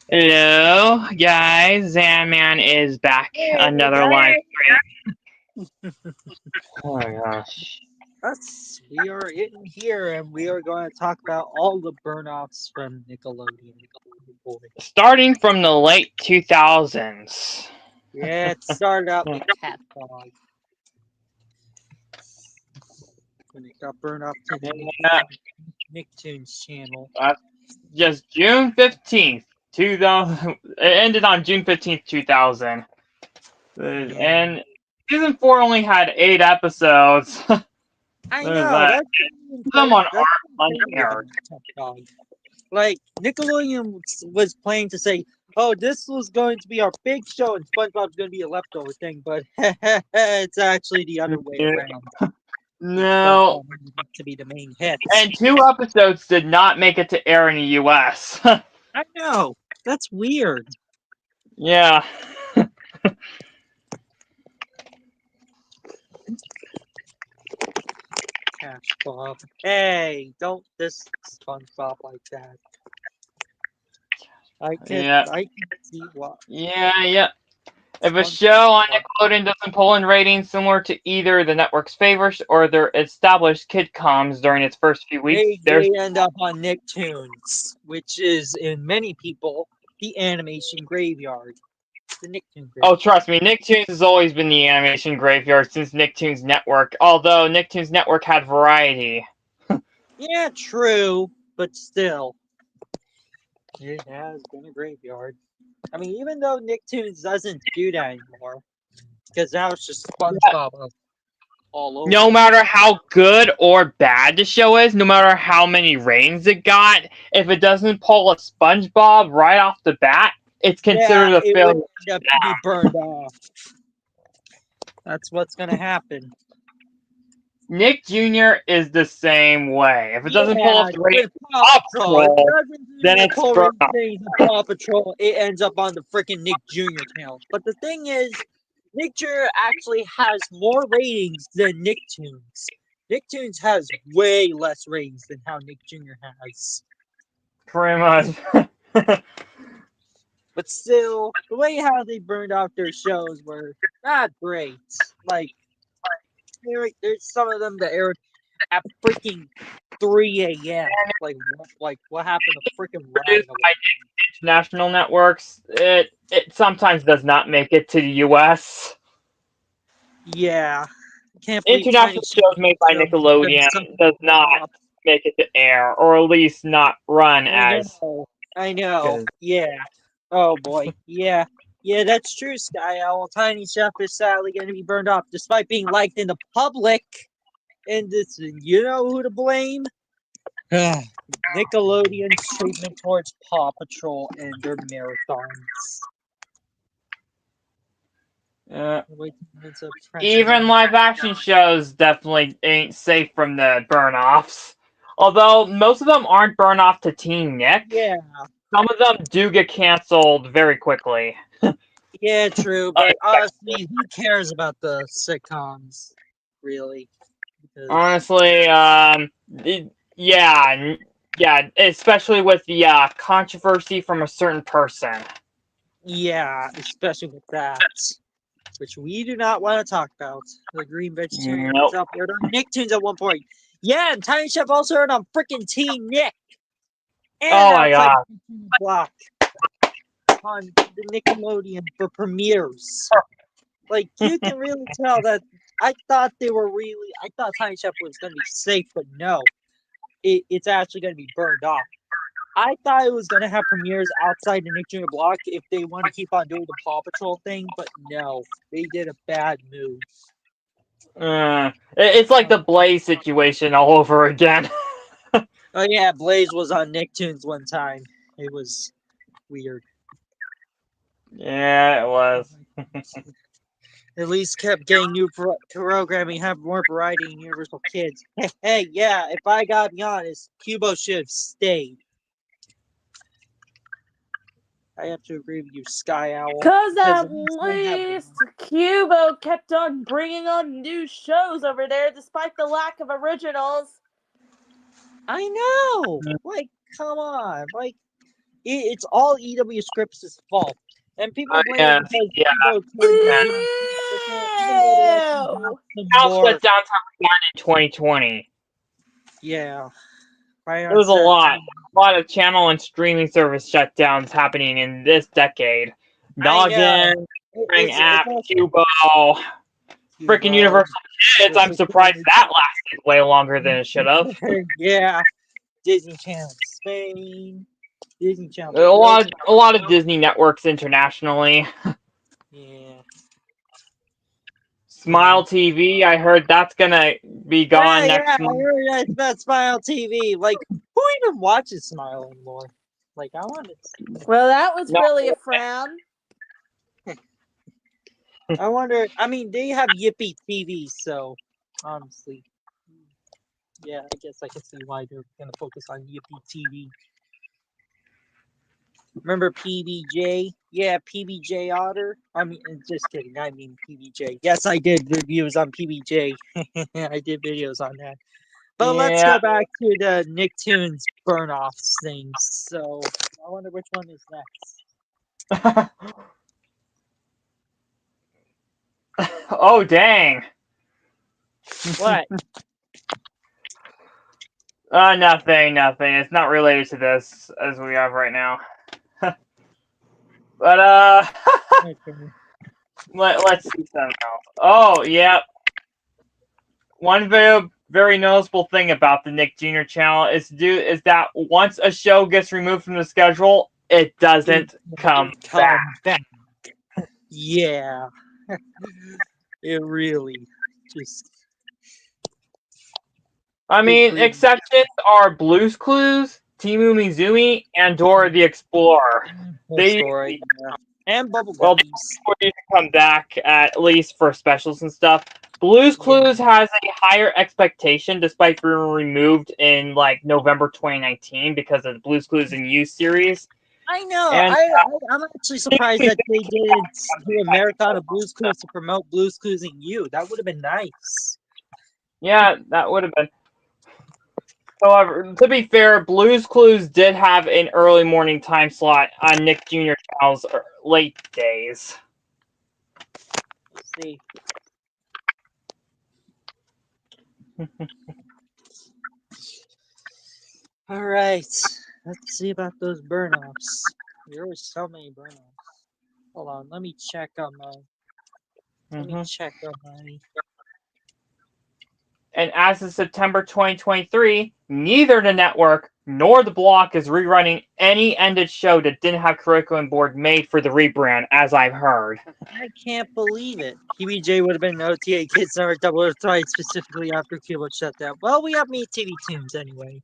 Hello, guys. Zandman is back. Hey, Another live guys! stream. Oh my gosh. We are in here and we are going to talk about all the burn-offs from Nickelodeon. Boy. Starting from the late 2000s. Yeah, it started out with Cat Dog when it got burned off to the Yeah, Nicktoons channel. just June 15th, 2000. It ended on June 15th, 2000. Yeah. And season 4 only had 8 episodes. I There's know, that. that's pretty Some on impressive. That's pretty unaired. impressive about Cat Dog. Like, Nickelodeon was planning to say, oh, this was going to be our big show and SpongeBob's going to be a leftover thing, but it's actually the other way around. No. To be the main hit. And 2 episodes did not make it to air in the US. I know. That's weird. Yeah. Cash Bob. Hey, don't diss SpongeBob like that. I can see what. Yeah. If a show SpongeBob. on Nickelodeon doesn't pull in ratings similar to either the network's favorites or their established kidcoms during its first few weeks, They end up on Nicktoons, which is in many people the animation graveyard. The Nicktoon Oh, graveyard. trust me, Nicktoons has always been the animation graveyard since Nicktoons Network, although Nicktoons Network had variety. Yeah, true, but still, it has been a graveyard. I mean, even though Nicktoons doesn't do that anymore, because now it's just SpongeBob all over. No matter how good or bad the show is, no matter how many ratings it got, if it doesn't pull a SpongeBob right off the bat, it's considered a It failure. would end up to be burned off. That's what's gonna happen. Nick Jr. is the same way. If it doesn't pull up the rating with Paw Patrol, it Patrol, doesn't then even it's pull burnt off. ratings of Paw Patrol. It ends up on the freaking Nick Jr. channel. But the thing is, Nick Jr. actually has more ratings than Nicktoons. Nicktoons has way less ratings than how Nick Jr. has. Pretty much. But still, the way how they burned off their shows were not great. Like, there's some of them that aired at freaking 3 a.m. Like what happened to freaking Ryan? Produced by international networks, it sometimes does not make it to the US. Yeah, can't believe International shows made by Nickelodeon does not make it to air, or at least not run as. I know. Yeah. Oh boy. Yeah. Yeah, that's true, Sky Owl. Tiny Chef is sadly going to be burned off, despite being liked in the public. And this, you know who to blame? Nickelodeon's treatment towards Paw Patrol and their marathons. Even live action shows definitely ain't safe from the burn-offs. Although most of them aren't burn off to Teen Nick. Yeah. Some of them do get canceled very quickly. Yeah, true, but honestly, who cares about the sitcoms, really? Because... Honestly, yeah, especially with the controversy from a certain person. Yeah, especially with that, which we do not want to talk about. The Green Vegetarian up there on Nicktoons at one point. Yeah, and Tiny Chef also heard on freaking Teen Nick. And oh my god! Block on the Nickelodeon for premieres. Like, you can really tell that I thought Tiny Chef was going to be safe, but no. It's actually going to be burned off. I thought it was going to have premieres outside the Nick Jr. block if they want to keep on doing the Paw Patrol thing, but no. They did a bad move. It's like the Blaze situation all over again. Oh yeah, Blaze was on Nicktoons one time. It was weird. Yeah, it was. At least kept getting new programming, have more variety in Universal Kids. Hey, yeah, if I gotta be honest, Cubo should have stayed. I have to agree with you, Sky Owl. Because at least Cubo kept on bringing on new shows over there despite the lack of originals. I know! Like, come on. Like, It's all EW Scripts' fault. And people blame yeah, it because yeah. Evo turned even though they actually got Ew. some House more. shut down in 2020. Yeah. Right It on was a set. lot. A lot of channel and streaming service shutdowns happening in this decade. I know. Noggin, Ring It's App, also Cubo, freaking Universal Kids. I'm surprised that lasted way longer than it should have. Yeah. Disney Channel Spain. Disney Channel A lot of Disney networks internationally. Yeah. Smile TV, I heard that's gonna be gone next I month. heard that's Smile TV. Like, who even watches Smile anymore? Like, I want to. Well, that was No. really a frown. I wonder. I mean, they have Yippee TV, so honestly, yeah, I guess I can see why they're gonna focus on Yippee TV. Remember PBJ? Yeah, PBJ Otter. I mean, just kidding. I mean PBJ. Yes, I did reviews on PBJ. I did videos on that. But let's Yeah. go back to the Nicktoons Burnoffs thing. So I wonder which one is next. Oh dang. What? Nothing. It's not related to this as we have right now. But Okay. let's see something else. Oh yeah. One very noticeable thing about the Nick Jr. channel is that once a show gets removed from the schedule, it doesn't come back. Yeah. It really just. I mean, really- exceptions are Blue's Clues, Timu Mizumi, and Dora the Explorer. They story. Yeah. And Bubble well, Guppies. they come back at least for specials and stuff. Blue's Clues has a higher expectation despite being removed in like November 2019 because of the Blue's Clues and You series. I know. And I'm actually surprised that they didn't do a marathon of Blues Clues to promote Blues Clues and You. That would have been nice. yeah, that would have been. However, to be fair, Blue's Clues did have an early morning time slot on Nick Jr. channel's late days. Let's see. All right. Let's see about those burn-offs. There were so many burn-offs. Hold on. Let me check on my. And as of September 2023, neither the network nor the block is rerunning any ended show that didn't have curriculum board made for the rebrand, as I've heard. I can't believe it. PBJ would have been an OTA Kids Network that would have thrived specifically after Cuba shut down. Well, we have Me TV Tunes anyway.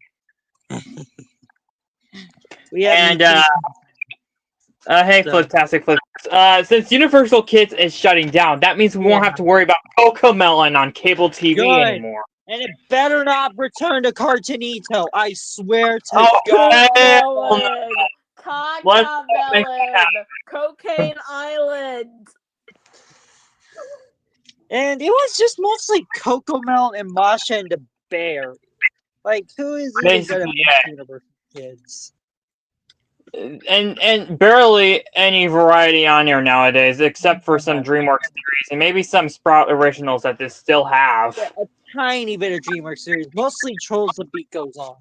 We have And, Me TV hey, So- Fliptastic Flip. Since Universal Kids is shutting down, that means we won't have to worry about Cocomelon on cable TV Good. anymore. And it better not return to Cartonito. I swear to Oh, God. hell no. Melon, Cacamelon, Cocaine Island. And it was just mostly Cocomel and Masha and the Bear. Like, who is even Basically, good at yeah. Universal Kids? And barely any variety on here nowadays, except for some DreamWorks series and maybe some Sprout originals that they still have. Yeah, a tiny bit of DreamWorks series. Mostly Trolls The Beat Goes On.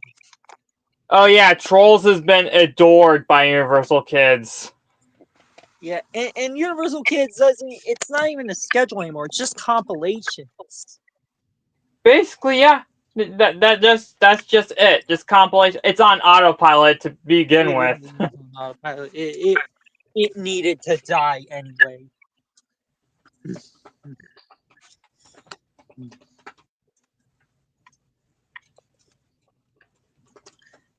Oh yeah, Trolls has been adored by Universal Kids. Yeah, and Universal Kids doesn't. It's not even a schedule anymore. It's just compilations. Basically, yeah. That's just it. Just compilation. It's on autopilot to begin with. It needed to die anyway.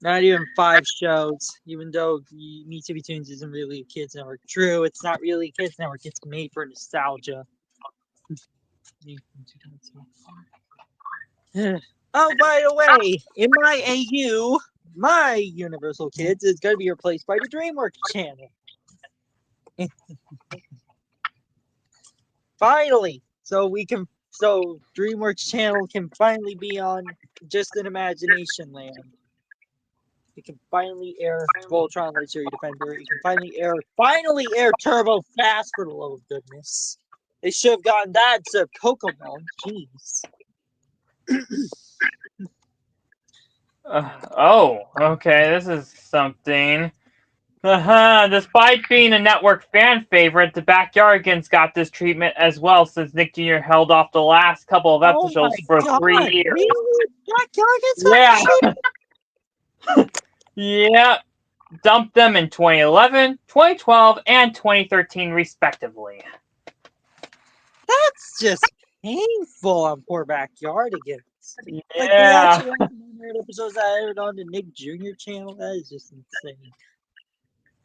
Not even 5 shows, even though Me TV Tunes isn't really a kids network. True, it's not really a kids network. It's made for nostalgia. Oh, by the way, in my AU, my Universal Kids is going to be replaced by the DreamWorks channel. Finally, so DreamWorks channel can finally be on Just an Imagination Land. It can finally air Voltron Legendary Defender. It can finally air Turbo Fast, for the love of goodness. They should have gotten that instead of Cocomelon. Jeez. Okay, this is something. Despite being a network fan favorite, the Backyardigans got this treatment as well since Nick Jr. held off the last couple of episodes for 3 years. Really? Backyardigans got Yeah. Yeah. Dumped them in 2011, 2012, and 2013, respectively. That's just painful on poor Backyardigans. Yeah. Like, they actually have some unaired episodes that aired on the Nick Jr. channel. That is just insane.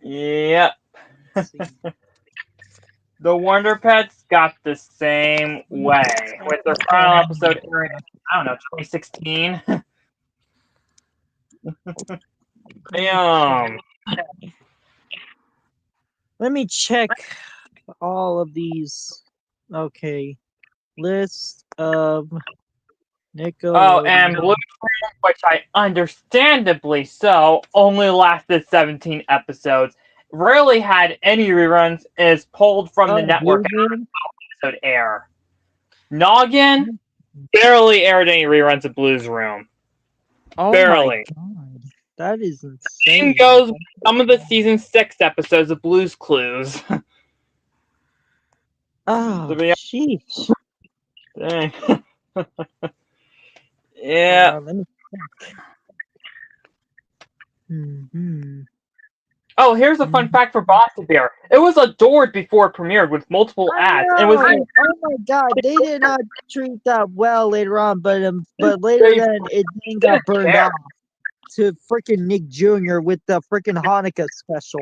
Yep. The Wonder Pets got the same way, with their final episode airing, I don't know, 2016. Damn. Let me check all of these. Okay. List of Nickelodeon. Oh, and Blue, which I understandably so, only lasted 17 episodes. Rarely had any reruns, is pulled from the network episode air. Noggin barely aired any reruns of Blue's Room. Oh barely. My God. That is insane. Same goes with some of the season 6 episodes of Blue's Clues. Oh, sheesh. Dang. Yeah. Let me check. Oh, here's a fun fact for Bossy Bear. It was adored before it premiered with multiple ads. And was oh my God, they did not treat that well later on, but later then it then got burned off to freaking Nick Jr. with the freaking Hanukkah special.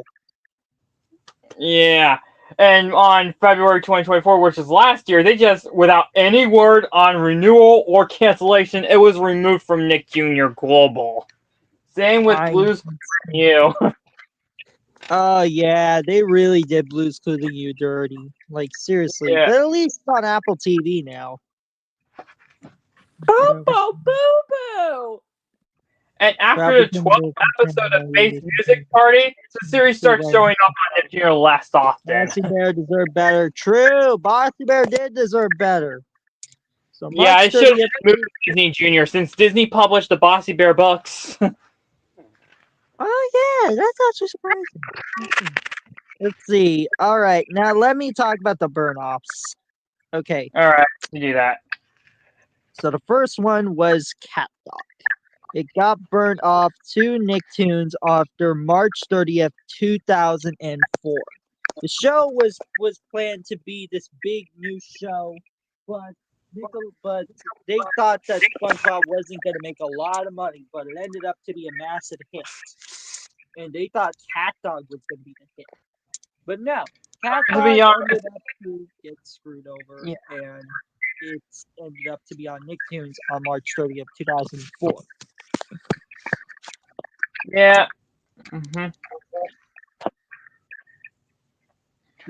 Yeah. And on February 2024, which is last year, they just, without any word on renewal or cancellation, it was removed from Nick Jr. Global. Same with Blue's Clues. Oh, yeah, they really did Blue's Clues you dirty. Like, seriously. Yeah. But at least on Apple TV now. Boo boo boo boo! And after the 12th episode of Face Music Party, the series starts showing up on Nick Jr. less often. Bossy Bear deserved better. True, Bossy Bear did deserve better. So yeah, I should have moved to Disney Jr. since Disney published the Bossy Bear books. Oh, yeah, that's actually surprising. Let's see. All right, now let me talk about the burn-offs. Okay. All right, you do that. So the first one was Cat Dog. It got burned off to Nicktoons after March 30th, 2004. The show was planned to be this big new show, but they thought that SpongeBob wasn't going to make a lot of money, but it ended up to be a massive hit. And they thought Cat Dog was going to be the hit. But no, Cat Dog ended up to get screwed over, and it ended up to be on Nicktoons on March 30th, 2004. Yeah. The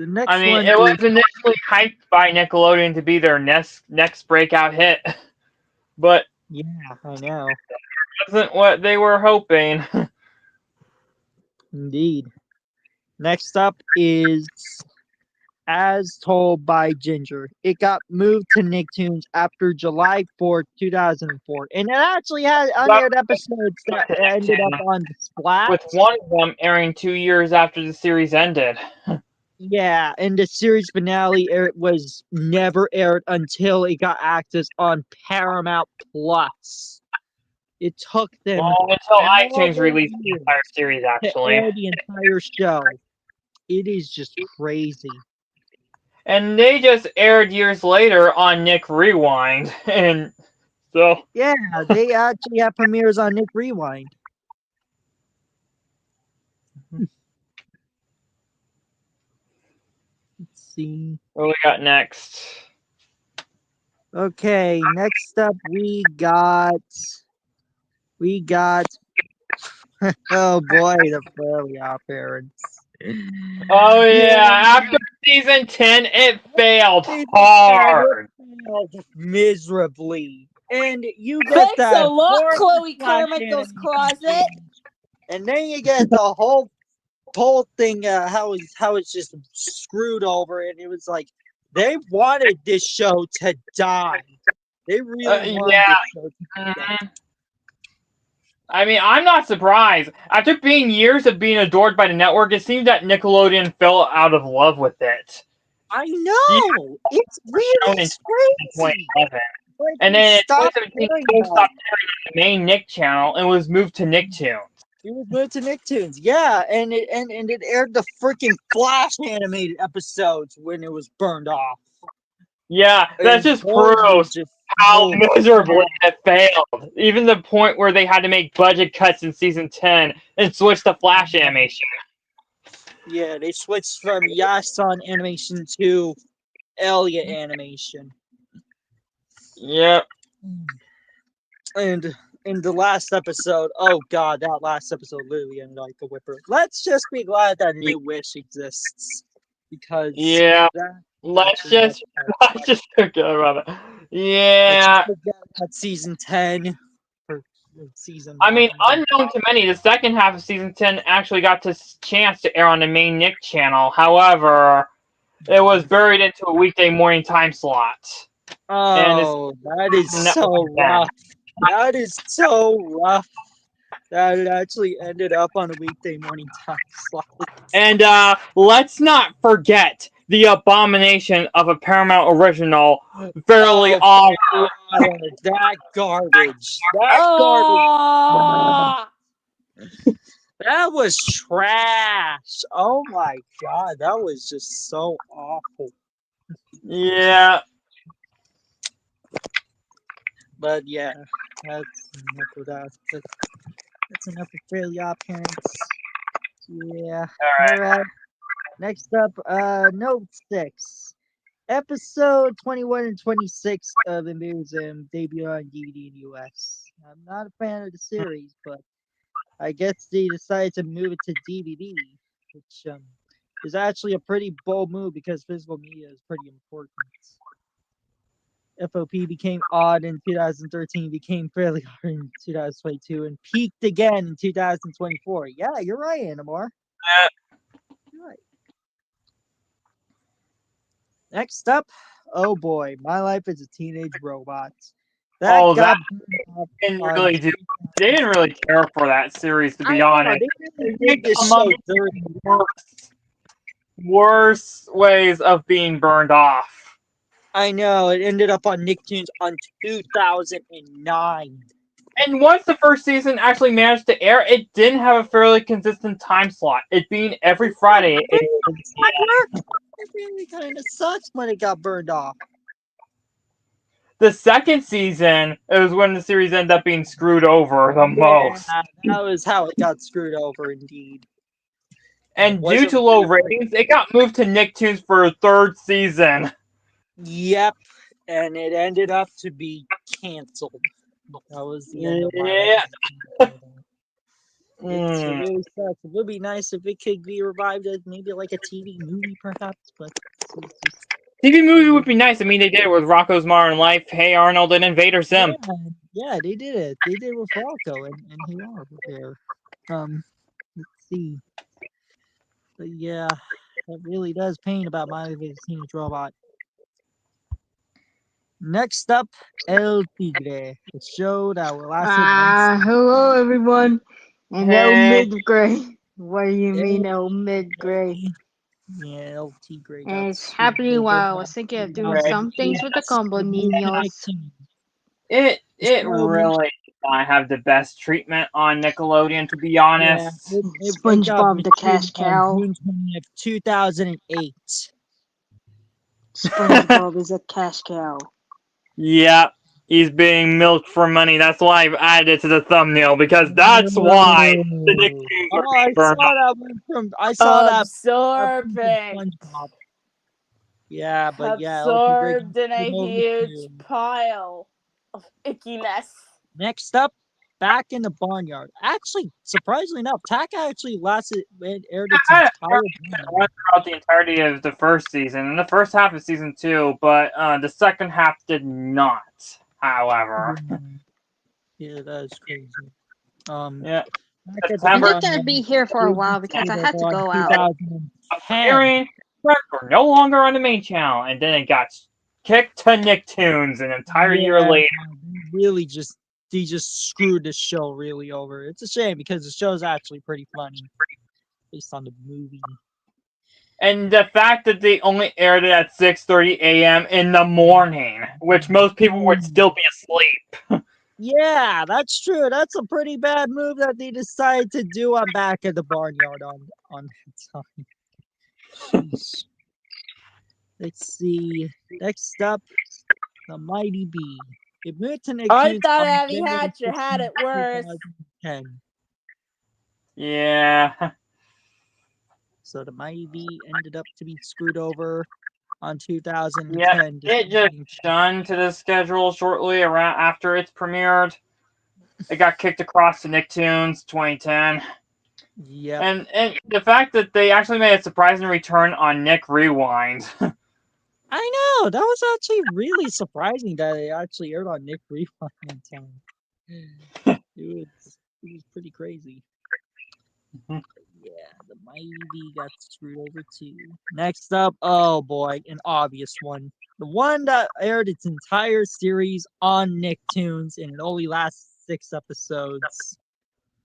next I mean, one it was initially hyped by Nickelodeon to be their next breakout hit, but yeah, I know. Wasn't what they were hoping. Indeed. Next up is As Told by Ginger. It got moved to Nicktoons after July 4th, 2004. And it actually had unaired episodes that ended up on Splat. With one of them airing 2 years after the series ended. Yeah, and the series finale was never aired until it got access on Paramount Plus. It took them until iTunes released the entire series, actually. To air the entire show. It is just crazy. And they just aired years later on Nick Rewind, and so yeah, they actually have premieres on Nick Rewind. Let's see. What we got next? Okay, next up we got oh boy, the Fairly Odd Parents. Oh yeah, after season 10 it failed hard. It failed miserably. And you get Thanks that. a lot, Chloe Carmichael's Closet. And then you get the whole thing, how it's just screwed over, and it was like they wanted this show to die. They really wanted Yeah. this show to die. Mhm. I mean, I'm not surprised. After being years of being adored by the network, it seems that Nickelodeon fell out of love with it. I know, it's really In crazy. 2011. Like, And they then in stopped 2017, caring it about stopped airing on the main Nick channel and was moved to Nicktoons. it. It was moved to Nicktoons, yeah, and it aired the freaking Flash animated episodes when it was burned off. Yeah, that And just those were proves just how so miserably bad. it failed. Even the point where they had to make budget cuts in season 10 and switch to Flash animation. Yeah, they switched from Yasan animation to Elliot animation. Yep. And in the last episode, oh god, that last episode literally ended like a whipper. Let's just be glad that a new Wish exists. Because Yeah. that Let's actually just forget about it. let's Yeah. just forget that season 10 or season I mean, 1. unknown to many, the second half of season 10 actually got this chance to air on the main Nick channel. However, it was buried into a weekday morning time slot. Oh, that is so rough. That is so rough. That it actually ended up on a weekday morning time slot. And let's not forget the abomination of a Paramount original, Fairly Odd. That garbage. That Oh, garbage. That was trash. Oh my god, that was just so awful. Yeah. But yeah, that's enough of that. That's enough of Fairly Odd Parents. Yeah. Alright. Next up, Note 6. Episode 21 and 26 of Embarrassing debut on DVD in the US. I'm not a fan of the series, but I guess they decided to move it to DVD, which is actually a pretty bold move because physical media is pretty important. FOP became odd in 2013, became fairly hard in 2022, and peaked again in 2024. Yeah, you're right, Animar. You're right. Next up, oh boy, My Life as a Teenage Robot. Oh, got didn't really do. They didn't really care for that series, to be honest. They really did this show dirty. Worst ways of being burned off. I know, it ended up on Nicktoons on 2009. And once the first season actually managed to air, it didn't have a fairly consistent time slot. It being every Friday. It really kind of sucks when it got burned off. The second season, it was when the series ended up being screwed over the most. That was how it got screwed over, indeed. And due to low ratings, it got moved to Nicktoons for a third season. Yep, and it ended up to be canceled. That was the end of My Life. It really sucks. It would be nice if it could be revived as maybe like a TV movie, perhaps, but it's just... TV movie would be nice. I mean, they did it with Rocko's Modern Life, Hey Arnold, and Invader Sim. Yeah, they did it. They did it with Rocco and Hey Arnold there. Let's see. But yeah, that really does pain about My Life as a Teenage Robot. Next up, El Tigre, a show that will last. Hello everyone. And Hey. El mid-grade. What do you mean El mid-grade? Yeah, El Tigre. And it's happening while I was thinking of doing some things with the combo niños. It really did not have the best treatment on Nickelodeon, to be honest. SpongeBob the Cash Cow. June 20th, 2008. SpongeBob is a cash cow. Yep, he's being milked for money. That's why I've added it to the thumbnail, because that's why the Nicktoons are being burned off. I saw that absorbing. SpongeBob. Yeah, but yeah, Absorbed in a huge pile of ickiness. Next up, Back in the Barnyard. Actually, surprisingly enough, Taka actually aired its entire throughout the entirety of the first season and the first half of season 2, but the second half did not. However, yeah, that is crazy. yeah. Back at the I'm September. just gonna be here for a while because I had to go out. 2010. Appearing were no longer on the main channel, and then it got kicked to Nicktoons an entire year Yeah, later. they just screwed the show really over. It's a shame because the show's actually pretty funny based on the movie. And the fact that they only aired it at 6:30 a.m. in the morning, which most people would still be asleep. Yeah, that's true. That's a pretty bad move that they decided to do on Back at the Barnyard on that time. Sheesh. Let's see. Next up, the Mighty Bee. It moved to Nicktoons I thought on Abby January Hatcher had it 15th, worse. 2010. Yeah. So the Mighty Bee ended up to be screwed over on 2010. Yeah, it just shunned to the schedule shortly around after it's premiered. It got kicked across to Nicktoons 2010. Yep. And the fact that they actually made a surprising return on Nick Rewind. I know, that was actually really surprising that it actually aired on Nick Rewind time. It was pretty crazy. Mhm. Yeah, the Mighty Bee got screwed over too. Next up, oh boy, an obvious one. The one that aired its entire series on Nicktoons and it only lasts 6 episodes.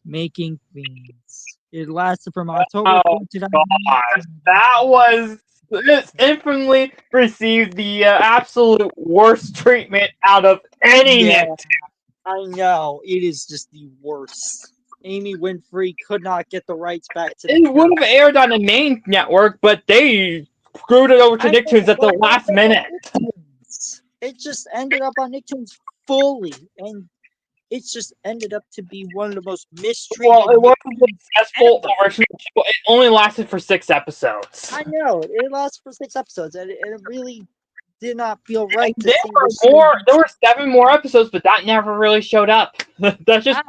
Making Fiends. It lasted from October Oh 4th, 2000. gosh, that was this infamously received the absolute worst treatment out of any Yeah, Nick. I know. It is just the worst. Amy Winfrey could not get the rights back to the It would have character. aired on the main network, but they screwed it over to I know, Nicktoons at the but last it minute. It just ended up on Nicktoons fully, and it's just ended up to be one of the most mistreated. Well, it wasn't Nicktoons successful ever. original show. It only lasted for 6 episodes. I know it lasted for 6 episodes, and it really did not feel right to There see were this show. there were 7 more episodes, but that never really showed up. That's just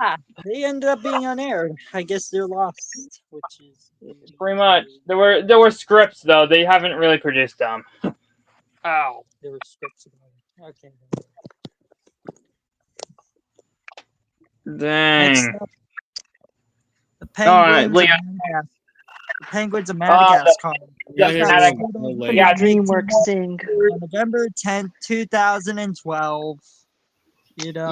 They ended up being unaired. I guess they're lost, which is pretty much. There were scripts though. They haven't really produced them. Oh, there were scripts about it. Okay. Next Dang. up, the Alright, Penguins. Leah. The Penguins of Madagascar. Yeah, They yeah, got yeah. screwed over From from Yeah, the DreamWorks thing. on November 10th, 2012.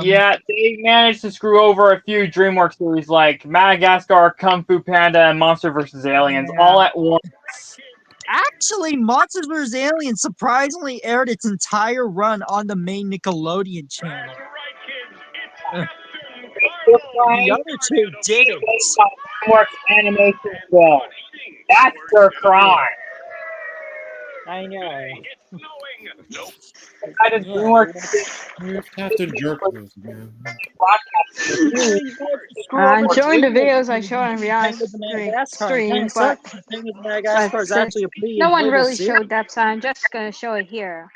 Yeah, they managed to screw over a few DreamWorks series like Madagascar, Kung Fu Panda, and Monster vs. Aliens all at once. Actually, Monsters vs. Aliens surprisingly aired its entire run on the main Nickelodeon channel. The other two didn't. DreamWorks animation film. That's their crime. I know. That is DreamWorks. You're Captain Jerkos, man. I'm showing the videos I showed on Rihanna's stream, but Madagascar is actually a pretty no one enjoyable really series. showed that, so I'm just gonna show it here.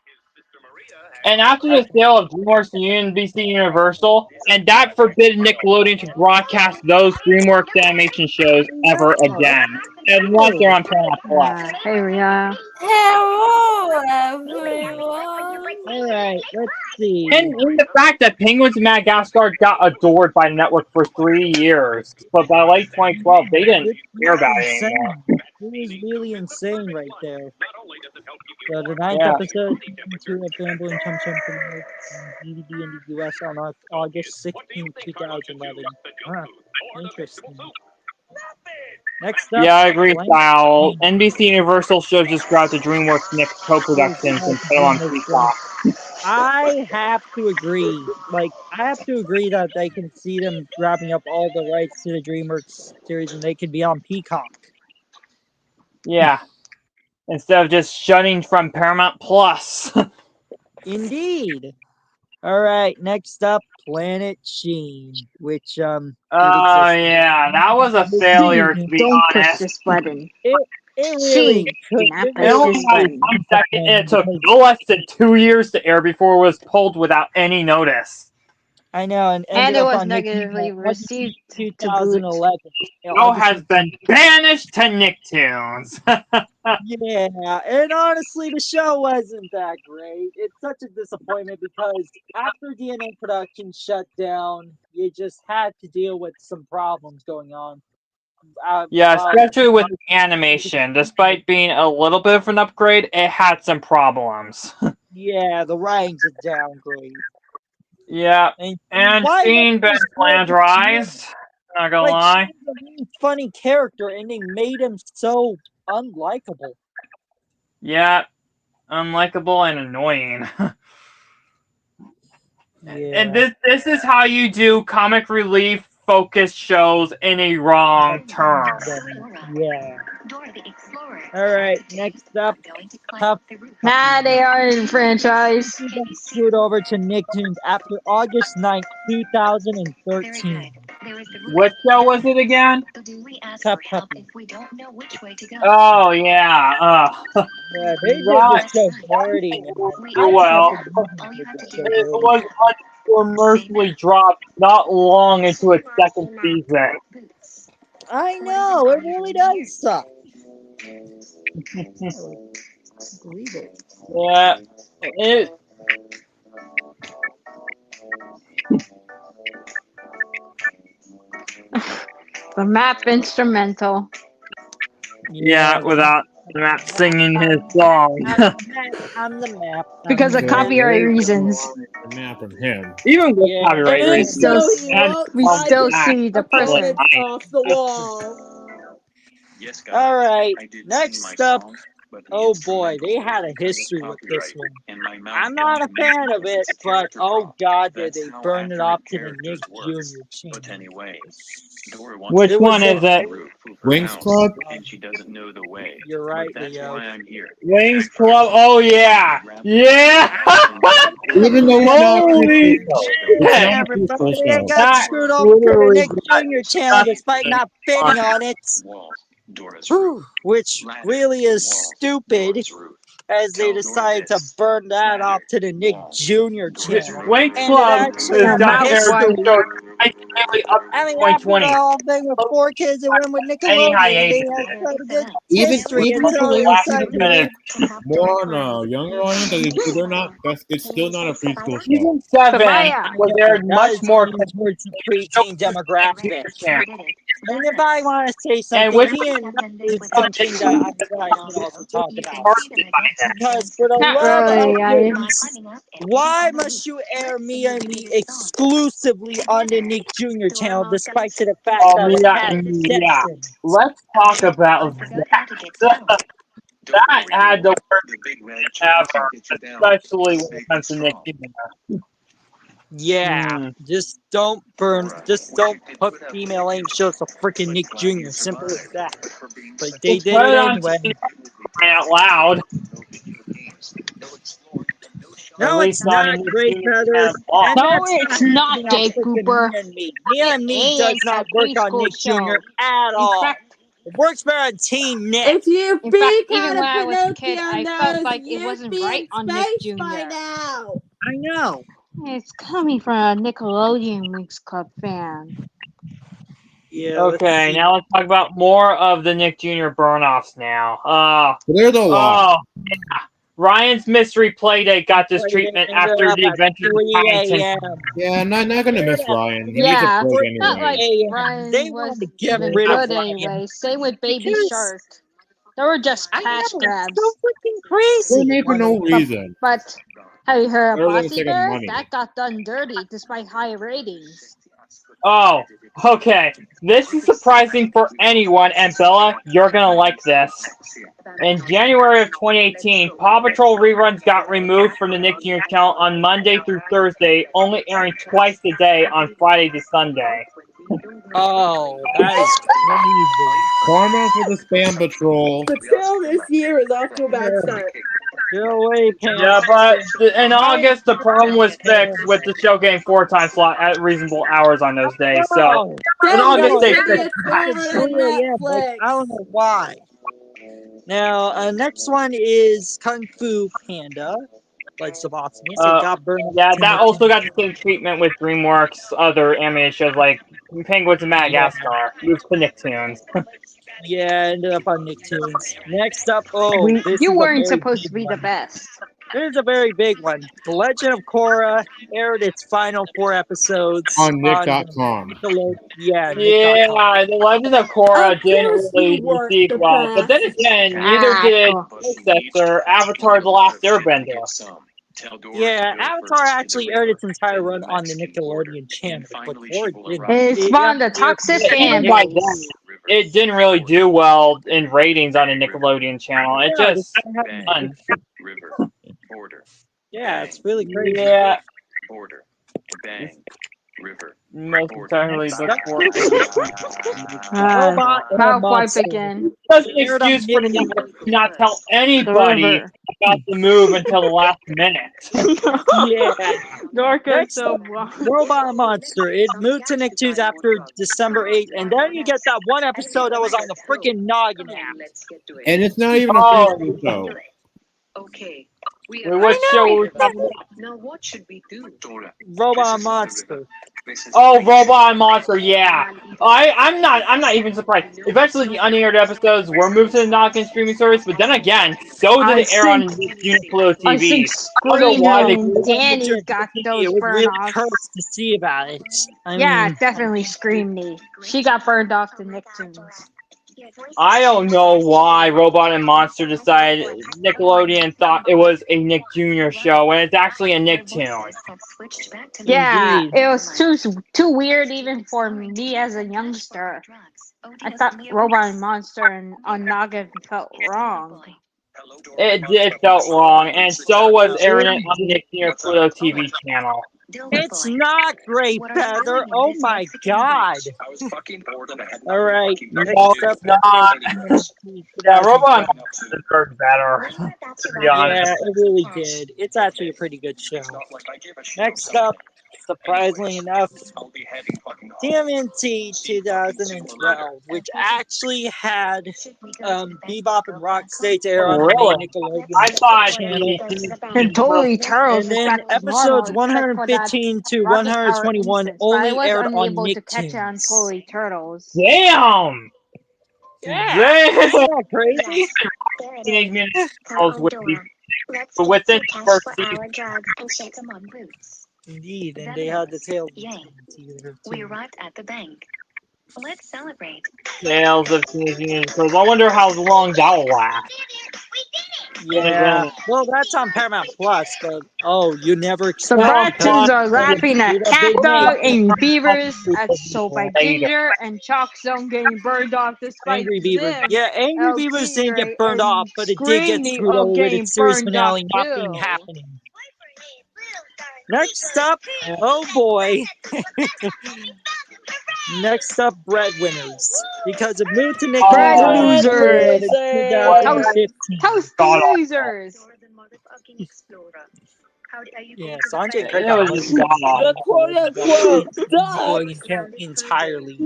And after the sale of DreamWorks to NBC Universal, and that forbid Nickelodeon to broadcast those DreamWorks animation shows ever again. And once they're on Paramount Plus. Hey Rihanna. Hello, everyone. Alright, let's see. And the fact that Penguins of Madagascar got adored by the network for 3 years, but by late 2012, they didn't care about it anymore. It was really insane right there. So the 9th Yeah. episode of Gambling comes from DVD in the US on August 16, 2011. Huh, interesting. Next up, Yeah, I agree, Blank Style. Sheet. NBC Universal shows just got the DreamWorks Nick co-productions and put them on Peacock. I have to agree. I have to agree that they can see them grabbing up all the rights to the DreamWorks series and they could be on Peacock. Yeah. Instead of just shunning from Paramount Plus. Indeed. All right, next up, Planet Sheen, which Oh yeah, that was a failure to be Don't push honest. this button. it really Sheen, not it It only this had button. 1 second, and it took no less than 2 years to air before it was pulled without any notice. I know, and And ended it up was on negatively Nicktoons received to boot. 2011. Show has been banished to Nicktoons. Yeah, and honestly, the show wasn't that great. It's such a disappointment because after DNA production shut down, you just had to deal with some problems going on. Yeah, Well, especially with animation. Despite being a little bit of an upgrade, it had some problems. yeah, the writing's a downgrade. Yeah, and why seeing Ben was Bland rise, not gonna lie. He was a really funny character, and they made him so unlikable. Yeah, unlikable and annoying. And this is how you do comic relief focused shows in a wrong term. Yeah. All right, next up, Nah, they are in franchise. screwed over to Nicktoons after August 9th, 2013. What show was it again? Cup Puppy. Oh yeah. Yeah, they did Right. this show dirty, man. Well, it was commercially dropped not long into its second season. I know, it really does suck. Yeah. The map instrumental. Yeah, without Matt singing his song. I'm the map. Because of copyright reasons. The map of him. Even with copyright We reasons. still, and we still see the person. Off the wall. All right, next up. Oh boy, they had a history with this one. I'm not a fan of it, but oh god, did they burn it off to the Nick Jr. channel. Which one is it? Wings Club? You're right, Leo. Wings Club? Oh yeah! Yeah! Even though Holy Everybody got That screwed over to the literally Nick Jr. channel despite not bidding on it. Which really is stupid, as they decided to burn that off to the Nick Jr. channel. Wings And Club it actually is down there history. up to I mean, after 2020. the whole thing with 4 kids that went with Any Nickelodeon, hiatus. they had quite a good Even history even until they if decided to minute. more on a younger audience, they're not. It's still not a preschool show. Season 7 was there much more towards the preteen demographic. And if I want to say something, which me and it's something that I can also talk about. Because for the Not love really, of goodness, why must you air Mia and me exclusively on the Nick Jr. channel, despite to the fact that it had Dexter? Let's talk about that. That had the worst ever, especially when it comes to Nick Jr. Yeah, just don't put female aimed shows for freaking Nick Jr. Simple as that. But they did it anyway. Out loud. No, it's not Great Feather. No, it's not, Jake Cooper. Mia and me does not work on Nick Jr. at all. It works better on Teen Nick. If you In fact, speak even out when I of was a kid, Pinocchio I felt knows, like it you'd wasn't be right in on Nick space by Jr. now. I know. It's coming from a Nickelodeon Wings Club fan. Yeah. Okay, now let's talk about more of the Nick Jr. Burnoffs now. There's a lot. Yeah. Ryan's Mystery Playdate got this treatment after the adventure of Yeah, I'm not gonna miss Ryan. He Yeah, needs a break not like anyway. Ryan They was wanted to get even rid of good Ryan. anyway. Same with Baby Shark. They were just cash grabs. So freaking crazy. They're made for no reason. But have you heard They're of like Bossy taking Bear? money. That got done dirty despite high ratings. Oh, okay. This is surprising for anyone, and Bella, you're gonna like this. In January of 2018, Paw Patrol reruns got removed from the Nick Jr. channel on Monday through Thursday, only airing twice a day on Friday to Sunday. Oh, that is crazy. Karma for the Spam Patrol. The tail this year is off to a bad start. Get away, Pam. Yeah, but in August, the problem was fixed with the show getting 4 time slot at reasonable hours on those days. So, in August, they fixed that. I don't know why. Now, next one is Kung Fu Panda. Legends of Awesomeness. It got burned. Yeah, that also got the same treatment with DreamWorks' other animated shows like Penguins of Madagascar, moved to Nicktoons. Yeah, ended up on Nicktoons. Next up, You weren't supposed to be the best. This is a very big one. The Legend of Korra aired its final 4 episodes on Nick.com. Yeah, Yeah, The Legend of Korra Of didn't course really you weren't receive the well, but then best. again, neither did successor Avatar: The Last Airbender. Yeah, Avatar actually aired its entire run on the Nickelodeon channel, but Korra didn't. It spawned a toxic fan Even by base. then, it didn't really do well in ratings on the Nickelodeon channel. It Yeah, just fun. Yeah, it's really crazy. Yeah, Border, bang, river. most entirely before. Robot and Mouth wipe Monster. again. That's an excuse for them to not tell anybody river. about the move until the last minute. Yeah. Dork is Next so up, Robot and Monster. It moved to Nicktoons after December 8th, and then you get that one episode that was on the freaking Noggin app. And it's not even a Oh. preschool show. Okay. Wait, what show were we talking about? Now what should we do? Robot and Monster. Oh, Robot and Monster, yeah. I'm not even surprised. Eventually, the unaired episodes were moved to the Noggin streaming service, but then again, so did it air on Uniqlo I TV. think I don't know why they Screaming and Danny got those It was really burn-offs. cursed to see about it. I Yeah, mean, definitely Screamy. She got burned off to Nicktoons. I don't know why Robot and Monster decided Nickelodeon thought it was a Nick Jr. show when it's actually a Nicktoon. Yeah, Indeed. it was too weird even for me as a youngster. I thought Robot and Monster and on Noggin felt wrong. It felt wrong, and so was airing it on Nick Jr. Pluto TV channel. it's not great, Feather. Oh my god. Alright, No, it's not. Yeah, Robot and Monster deserved better, to be honest. Yeah, it really did. It's actually a pretty good show. Next up, surprisingly enough, TMNT 2012, which actually had Bebop and Rocksteady air on Really? the Nickelodeon I thought channel. And totally Turtles And is then back as normal, episodes except for that 115 to Rocket Power 121 instance, but I only was aired on unable to catch it on Nicktoons. Totally Turtles. Damn! Yeah, Damn! isn't that crazy? Teenage Mutant Ninja Turtles would be, but within the first season. Indeed, and they had the tail. We arrived at the bank. Let's celebrate. Tales of Teenage Mutant Ninja Turtles. I wonder how long that will last. Yeah, well, that's on Paramount Plus, but you never The expect Brattoons are laughing at It's a Cat big Dog name. and Beavers at Soap by Ginger and Chalk Zone getting burned off despite Angry Beavers. Zim. Yeah, Angry LT, Beavers didn't get right, burned and off, but it did get Screamy screwed over with getting its series burned off finale not being too. happening. Next up, oh boy. Next up, Breadwinners. Because it moved to Nickelodeon Bread losers. in 2015. Toast losers. Yeah, Sanjay It was just gone The off. quote-unquote Nickelodeon channel entirely.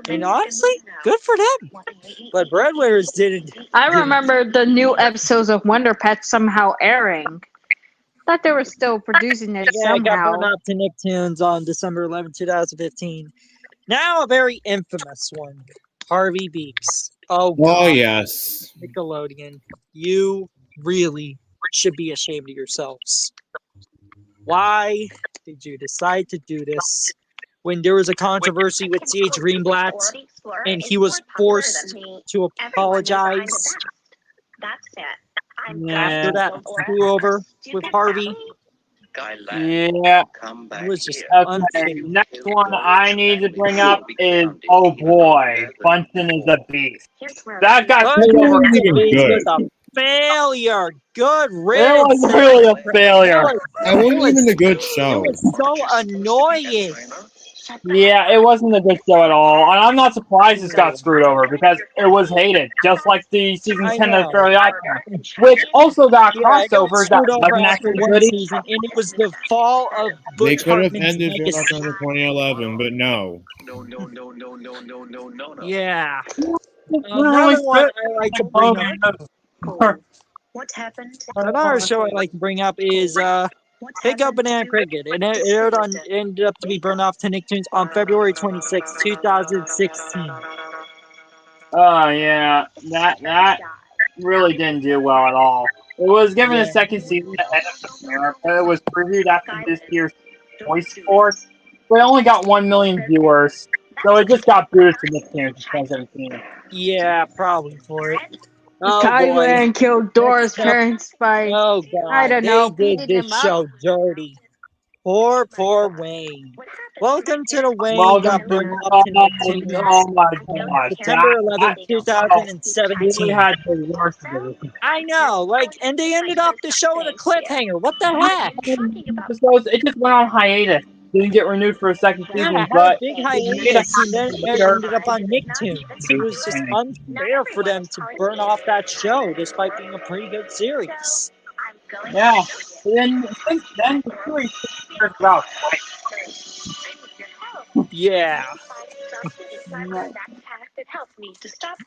And honestly, good for them. But Breadwinners didn't. I remember the new episodes of Wonder Pets somehow airing. Thought they were still producing it Yeah, it got somehow. burned up to Nicktoons on December 11, 2015. Now a very infamous one. Harvey Beaks. Oh, Oh, God. yes. Nickelodeon. You really should be ashamed of yourselves. Why did you decide to do this when there was a controversy with C.H. Greenblatt and he was forced to apologize after that screwover with Harvey? Yeah. It was just Okay. unfair. Next one I need to bring up is, oh boy, Bunsen is a beast. That got But put over. it was good. a failure. Good It riddance. was really a failure. That wasn't even a good show. It was so annoying. Yeah, it wasn't a good show at all, and I'm not surprised this got screwed over because it was hated, just like the season I 10 of know. Fairly Odd Parents, which also got Yeah, it got crossovers that screwed over wasn't after actually one good. season, and it was the fall of They Butch could have Hartman's ended legacy. Sherlock under 2011, but no. Yeah. Really Another one I like to bring up. What happened? Another show I'd like to bring up is Pick Up Banana Cricket, and it ended up to be burned off to Nicktoons on February 26, 2016. Oh yeah, that really didn't do well at all. It was given a second season ahead of the premiere, but it was previewed after this year's Voice Force. But it only got 1 million viewers, so it just got booted to Nicktoons in 2017. Yeah, probably for it. Oh boy. Thailand killed Dora's Next up- parents by, Oh god, I don't know, they beating did him this up. show dirty. Poor Wayne. Welcome to the Wayne Welcome got to burned off to Nicktoons. oh my gosh, September 11th, really 2017. had the worst of it. I know, like, and they ended up the show in a cliffhanger. What the heck? Episodes, it just went on hiatus. Didn't get renewed for a second Yeah, season, it had a but big hiatus, and then it ended up on Nicktoons. It was just unfair for them to burn off that show, despite being a pretty good series. yeah. And then since then, the series turns out. Yeah.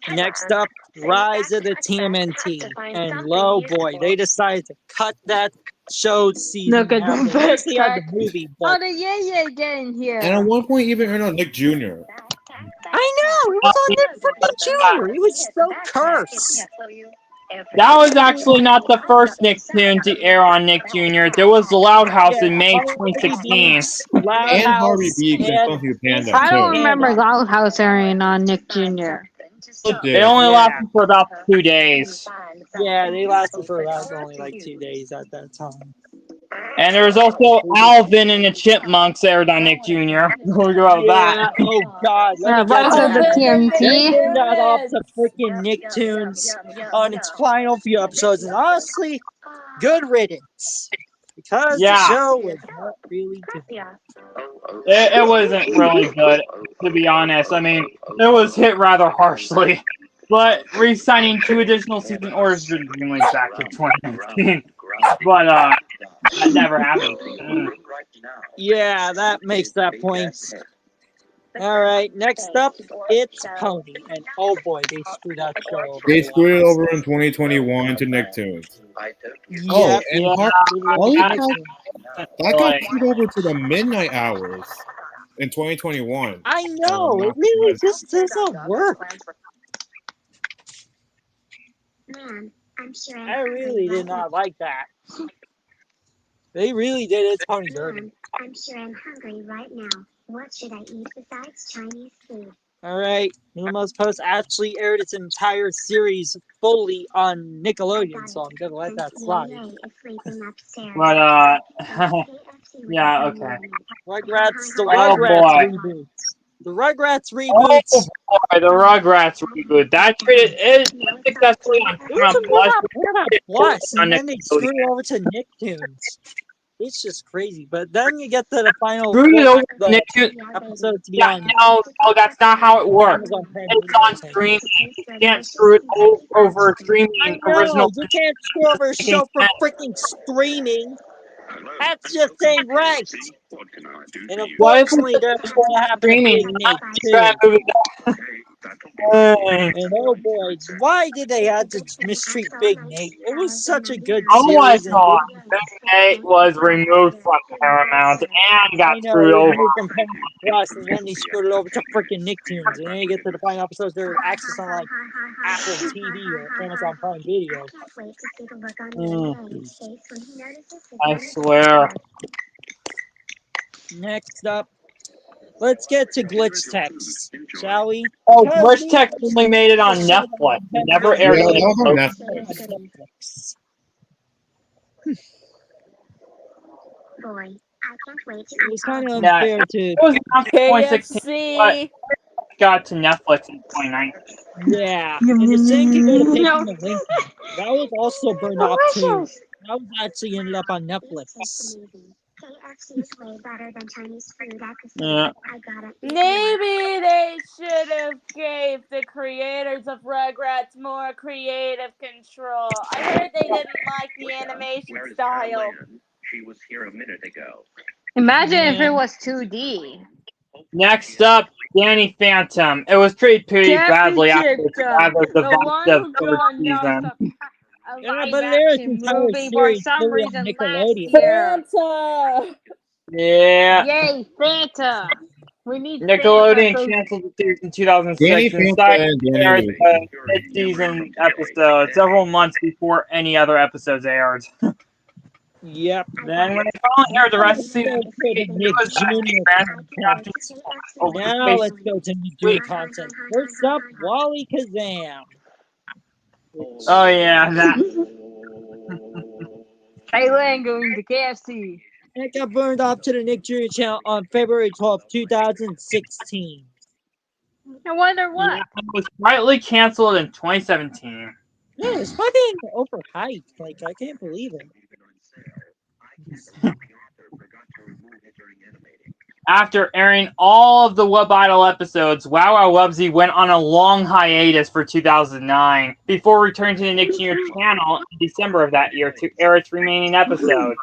Next up, Rise of the TMNT. And lo boy, they decided to cut that show season. Look at half. the At least they had the backtrack. movie, Oh, but the yeah get in here. And at one point, even earned on Nick Jr. I know, it was on Nick freaking Jr. It was so cursed. That was actually not the first Nicktoon to air on Nick Jr. There was the Loud House in May 2016. Loud And House Harvey B. Because and- Funky the Panda, I don't too. remember Loud House airing on Nick Jr. It did. It only Yeah. lasted for about 2 days. Yeah, they lasted for about only like 2 days at that time. And there was also Alvin and the Chipmunks aired on Nick Jr. We'll go about Yeah, that. oh god. Let me Rise get of the that. TMT. They got off to freaking Nicktoons on its final few episodes, and honestly, good riddance. Because Yeah. the show was not really good. It wasn't really good, to be honest. I mean, it was hit rather harshly. But re-signing 2 additional season orders didn't bring back in 2019. But, that never happened. Yeah, that makes that point. Alright, next up, it's Pony. And oh boy, they screwed that show over. They screwed it over in 2021 to Nicktoons. Oh, Yep. and Yeah. Harley Yeah. that got screwed over to the midnight hours in 2021. I know, it really just doesn't work. I really did not like that. They really did its Pony dirty. I'm sure I'm hungry right now. What should I eat besides Chinese food? Alright, Numa's Post actually aired its entire series fully on Nickelodeon, so I'm gonna let that slide. But, yeah, okay. Rugrats, the Oh, Rugrats boy. reboots. The Rugrats Oh reboots. boy, the Rugrats reboot. That treated it successfully on It was Paramount a Plus. Plus, on and then they Nickelodeon. screwed it over to Nicktoons. It's just crazy. But then you get to the final Screwed it over to the Nicktoons. episode to be Yeah, on no, that's not how it works. Amazon Prime It's on Video. streaming. You can't screw it over I streaming know, original. you can't screw over a show for freaking streaming. That's just ain't right. And unfortunately, that's what happened to Streaming. Big Nate too. And oh boy, why did they have to mistreat Big Nate? It was such a good Oh my series. god, Big Nate was removed from Paramount and I got know, screwed it was over. moved from Paramount Plus, and then they screwed it over to freaking Nicktoons. And then you get to the final episodes, they're access on like Apple TV or Amazon Prime Video. I swear. Next up, let's get to Glitch Text, shall we? Oh, Glitch Tech only made it on Netflix. It never aired Yeah, on that was on Nickelodeon. Netflix. Boy, I can't wait to It was kind of Yeah. unfair to, It was announced in 2016, but KFC. got to Netflix in 2019. yeah. And the same can go to Picking the Lincoln. That was also burned off too. Delicious. That was actually ended up on Netflix. KFC is way better than Chinese food at the Yeah. I gotta eat Maybe they should have gave the creators of Rugrats more creative control. I heard they didn't like the animation style. She was here a minute ago. Imagine if Yeah. it was 2D. Next up, Danny Phantom. It was treated pretty Jeffy badly after Chicken, the the one the who third got knocked season. up. Yeah, live but there's action entire movie for series some fully on reason last Nickelodeon. year. Santa. Yeah. Yay, Santa! We need Santa. Nickelodeon So canceled the series in Danny 2006 and Phantom decided and to Danny air DeVito. the mid-season episode several months before any other episodes aired. Yep. Then, when they finally aired the rest of season Now Go to 3, the it Nick was back to Jr. random after content. over the Now space. let's go to Nick Jr. Wait. content. First up, Wally Kazam. Oh yeah, that. Thailand going to KFC. That got burned off to the Nick Jr. channel on February 12th, 2016. I wonder Yeah, what. it was slightly canceled in 2017. Yeah, it's fucking overhyped. Like, I can't believe it. After airing all of the Wub Idol episodes, Wow Wow Wubsy went on a long hiatus for 2009 before returning to the Nick Jr. channel in December of that year to air its remaining episode.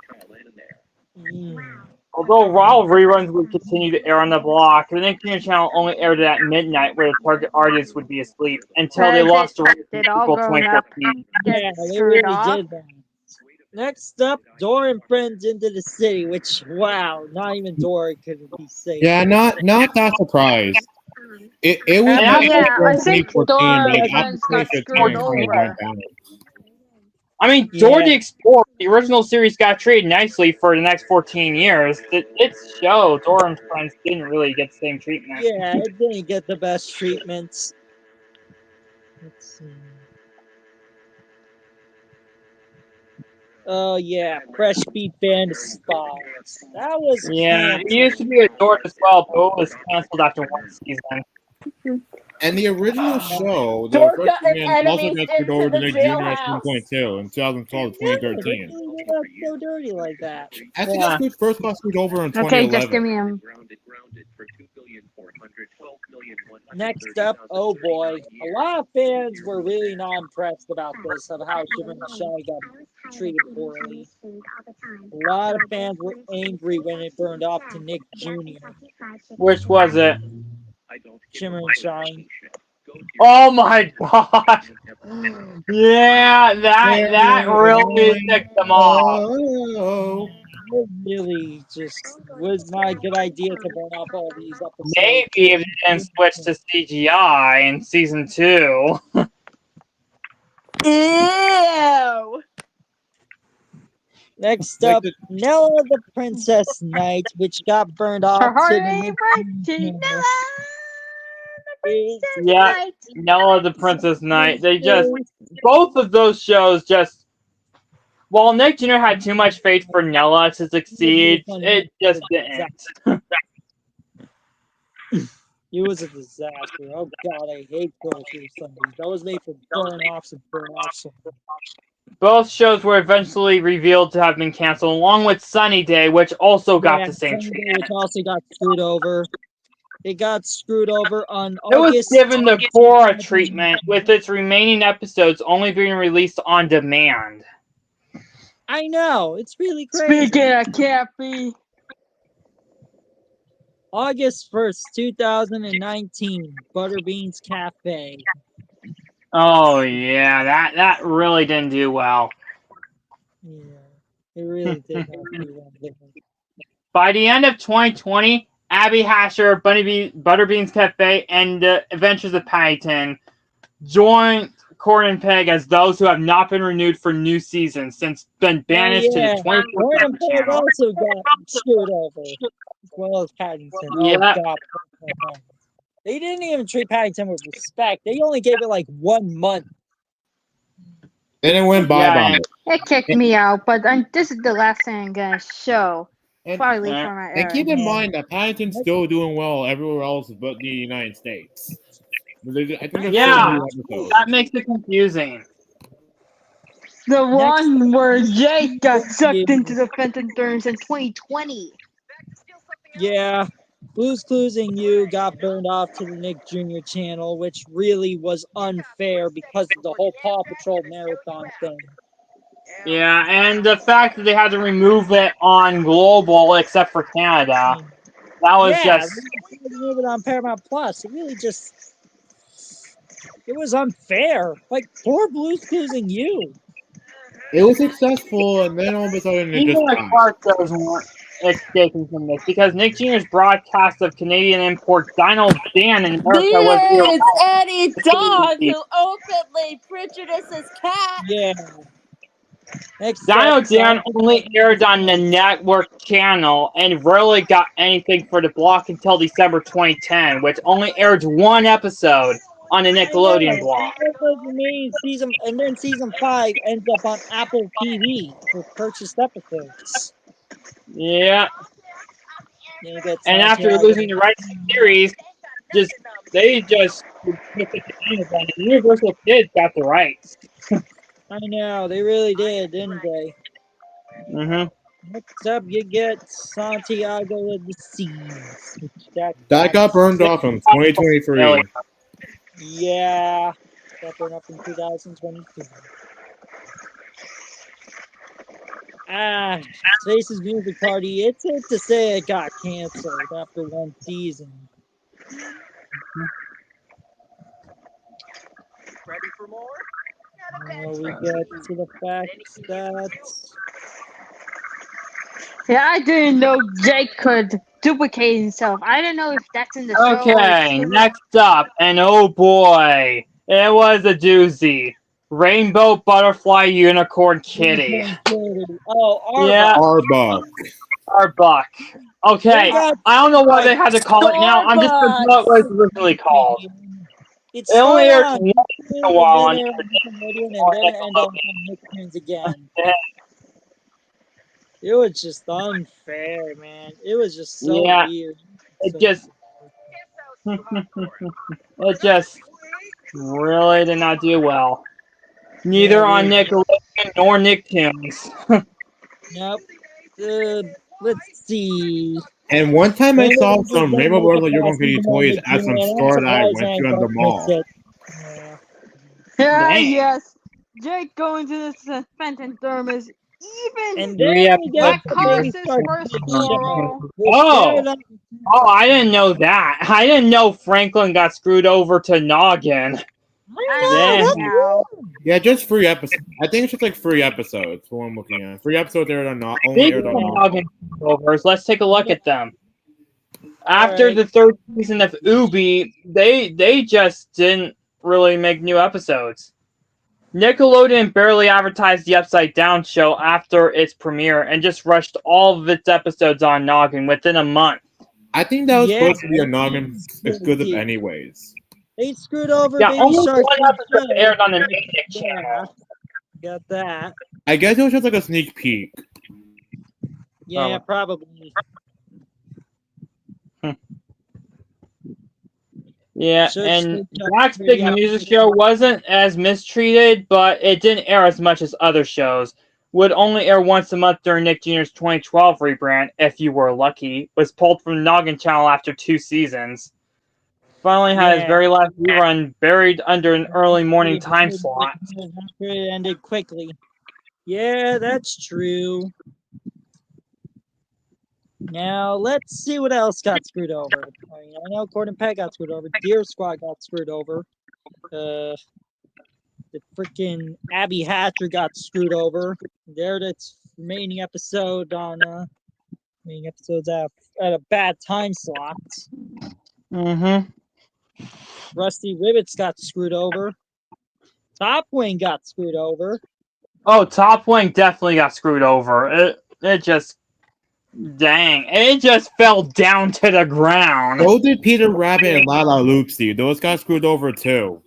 Although while reruns would continue to air on the block, the Nick Jr. channel only aired it at midnight where the target audience would be asleep until they lost the rights in Did all April grown up 2014. get Yeah, they screwed really off? did that. Next up, Dora and Friends into the City, which, wow, not even Dora could be safe. Yeah, not that surprised. It was And like yeah, I think 2014, Dora but and after Friends got 2015, screwed it kind of over. went down. I mean, Dora the Explorer, the original series, got treated nicely for the next 14 years. Its show, Dora and Friends, didn't really get the same treatment. Yeah, it didn't get the best treatments. Let's see. Oh yeah, Fresh Beat Band of Spies. That was Yeah, it canceled. used to be adored as well, but it was canceled after one season. And the original show, the Dorka first and season, also enemies got screwed over into to the Nick Jr. at jailhouse. 1.2 in 2012 to Yeah, they 2013. really did that so dirty like that. I think Yeah. that's first got screwed over in Okay, just 2011. give me a. Next up, oh boy, a lot of fans were really not impressed about this, of how Shimmer and Shine got treated poorly. A lot of fans were angry when it burned off to Nick Jr. Which was it? Shimmer and Shine. Oh my god! Yeah, that really ticked them off. Oh, It really just was not a good idea to burn off all these episodes. Maybe if they didn't switch to CGI in season 2. Ew. Next Like up, Nella the Princess Knight, which got burned off to the Hooray Nick for Jr. Nella, the It- Princess Yeah. Knight. Noah the Princess Knight. They just, both of those shows just, while Nick Jr. had too much faith for Nella to succeed, it just didn't. It was a disaster. Oh god, I hate going through some of these. That was made for burn-offs and burn-offs. Both shows were eventually revealed to have been canceled, along with Sunny Day, which also got the same Sunday, treatment. which also got screwed over. It got screwed over on It was August. given the Cora treatment, with its remaining episodes only being released on demand. I know, it's really crazy. Speaking of Cappy, August 1st, 2019, Butterbean's Cafe. Oh yeah, that really didn't do well. Yeah, it really did not do well. By the end of 2020, Abby Hasher, Butterbean's Cafe, and the Adventures of Paddington joined Corn and Peg as those who have not been renewed for new seasons since been banished to the 24/7 Peg channel. also got screwed over, as well as Paddington. Yeah. Oh, God. They didn't even treat Paddington with respect. They only gave it like 1 month. then it went bye-bye. it kicked me out, but this is the last thing I'm gonna show. And, Probably for my and keep era. in mind that Paddington's still doing well everywhere else but the United States. I think there's Yeah. still new episodes. That makes it confusing. The one where Jake got sucked Yeah. into the Fenton Thorns in 2020. Yeah, Blue's Clues and You got burned off to the Nick Jr. channel, which really was unfair because of the whole Paw Patrol marathon thing. Yeah, and the fact that they had to remove it on global except for Canada. That was just... they had to move it on Paramount Plus. It really just... It was unfair. Like, poor Blue's Clues and You. It was successful, and then all of a sudden it Even just the died. Clark shows weren't escaping from this because Nick Jr.'s broadcast of Canadian import Dino Dan in America was It's Eddie Dog irrelevant. who openly prejudices cats. Yeah. Next Dino up, Dan only aired on the network channel and rarely got anything for the block until December 2010, which only aired one episode on the Nickelodeon block. Season 5 ends up on Apple TV for purchased episodes. Yeah, Then you get and after Santiago. losing the rights to the series, they just took it to Amazon, and Universal Kids got the rights. I know, they really did, didn't they? Next up, you get Santiago of the Seas. That got burned off in 2023. Yeah, got burned off in 2022. Space's Music Party. It's safe to say it got canceled after one season. Ready for more? Now we get to the fact that Yeah, I didn't know Jake could duplicate himself. I don't know if that's in the show. Okay, next up, and oh boy, it was a doozy. Rainbow Butterfly Unicorn Kitty. Oh, Yeah, Arbuck. Arbuck. Okay, I don't know why they had to call it now. I'm just gonna know what it was originally called. It only aired started once in a while on Nickelodeon and then it ended up on Nicktoons again. It was just unfair, man. It was just so Yeah, weird. it just really did not do well. Neither on Nickelodeon nor Nicktoons. Yep. Let's see. And one time I saw some Rainbow Butterfly Unicorn Kitty toys at some store that I went to at the mall. Yeah, Dang. yes. Jake going to the Fenton Thermos. Even And then we Black get Horse's first floral. Oh, I didn't know that. I didn't know Franklin got screwed over to Noggin. Yeah, just 3 episodes. I think it's just like 3 episodes. What I'm looking at. 3 episodes aired on only aired on Noggin overs. Let's take a look at them. After the 3rd season of Ubi, they just didn't really make new episodes. Nickelodeon barely advertised the Upside Down show after its premiere and just rushed all of its episodes on Noggin within a month. I think that was supposed to be a Noggin exclusive anyways. They screwed over Yeah, Baby only Shark. one episode aired on the main channel. Got that. I guess it was just like a sneak peek. Yeah, probably. Yeah, and Jack's Big Music Show wasn't as mistreated, but it didn't air as much as other shows. Would only air once a month during Nick Jr.'s 2012 rebrand, if you were lucky. Was pulled from Noggin Channel after 2 seasons. Finally had his very last rerun buried under an early morning time slot. It ended quickly. Yeah, that's true. Now, let's see what else got screwed over. I know Gordon Peck got screwed over. Deer Squad got screwed over. The freaking Abby Hatcher got screwed over. There's its remaining episode on remaining episodes at a bad time slot. Rusty Rivets got screwed over. Top Wing got screwed over. Oh, Top Wing definitely got screwed over. It just... Dang, it just fell down to the ground. So did Peter Rabbit and Lala Loopsy. Those got screwed over too.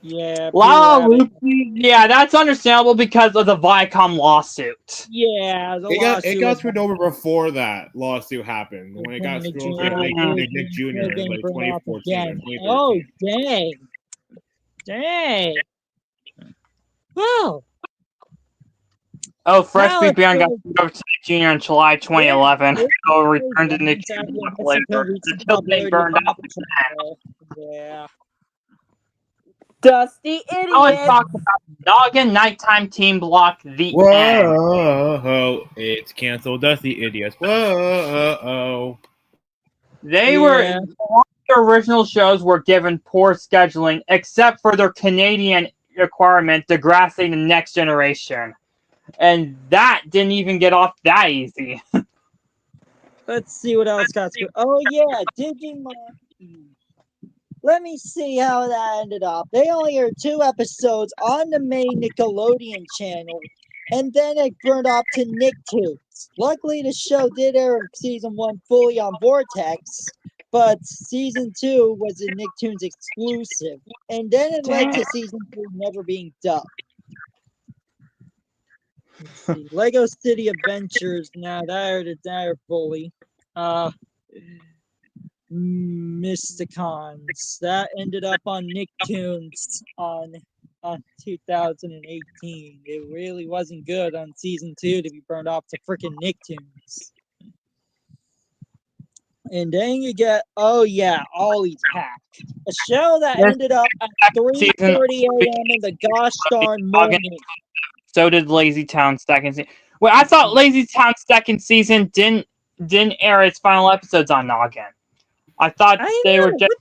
Yeah, Lala Loopsy, yeah, that's understandable because of the Viacom lawsuit. Yeah, it got screwed over before that lawsuit happened. When it got screwed over Nick Jr. in like 2014. Oh, dang. Dang. Wow. Oh, Fresh Beat Beyond got screwed over to Nick Jr. in July 2011. So returned to Nick Jr. later. Until they burned out. Yeah. Dusty Idiot. Now let's talk about Noggin Nighttime Team Block, the end. Whoa, it's canceled. Dusty Idiots. Whoa. The original shows were given poor scheduling, except for their Canadian requirement, Degrassi the Next Generation. And that didn't even get off that easy. Let's see what else got screwed. Oh yeah, Digimon. Let me see how that ended up. They only aired 2 episodes on the main Nickelodeon channel, and then it burned off to Nicktoons. Luckily, the show did air season 1 fully on Vortex, but season 2 was a Nicktoons exclusive, and then it led to season 3 never being dubbed. Let's see. Lego City Adventures. Now that aired fully. Mysticons. That ended up on Nicktoons on 2018. It really wasn't good on season 2 to be burned off to freaking Nicktoons. And then you get Ollie's Pack, a show that ended up at 3:30 a.m. in the gosh darn morning. So did Lazy Town's second season. Well, I thought Lazy Town's second season didn't air its final episodes on Noggin. I thought they were just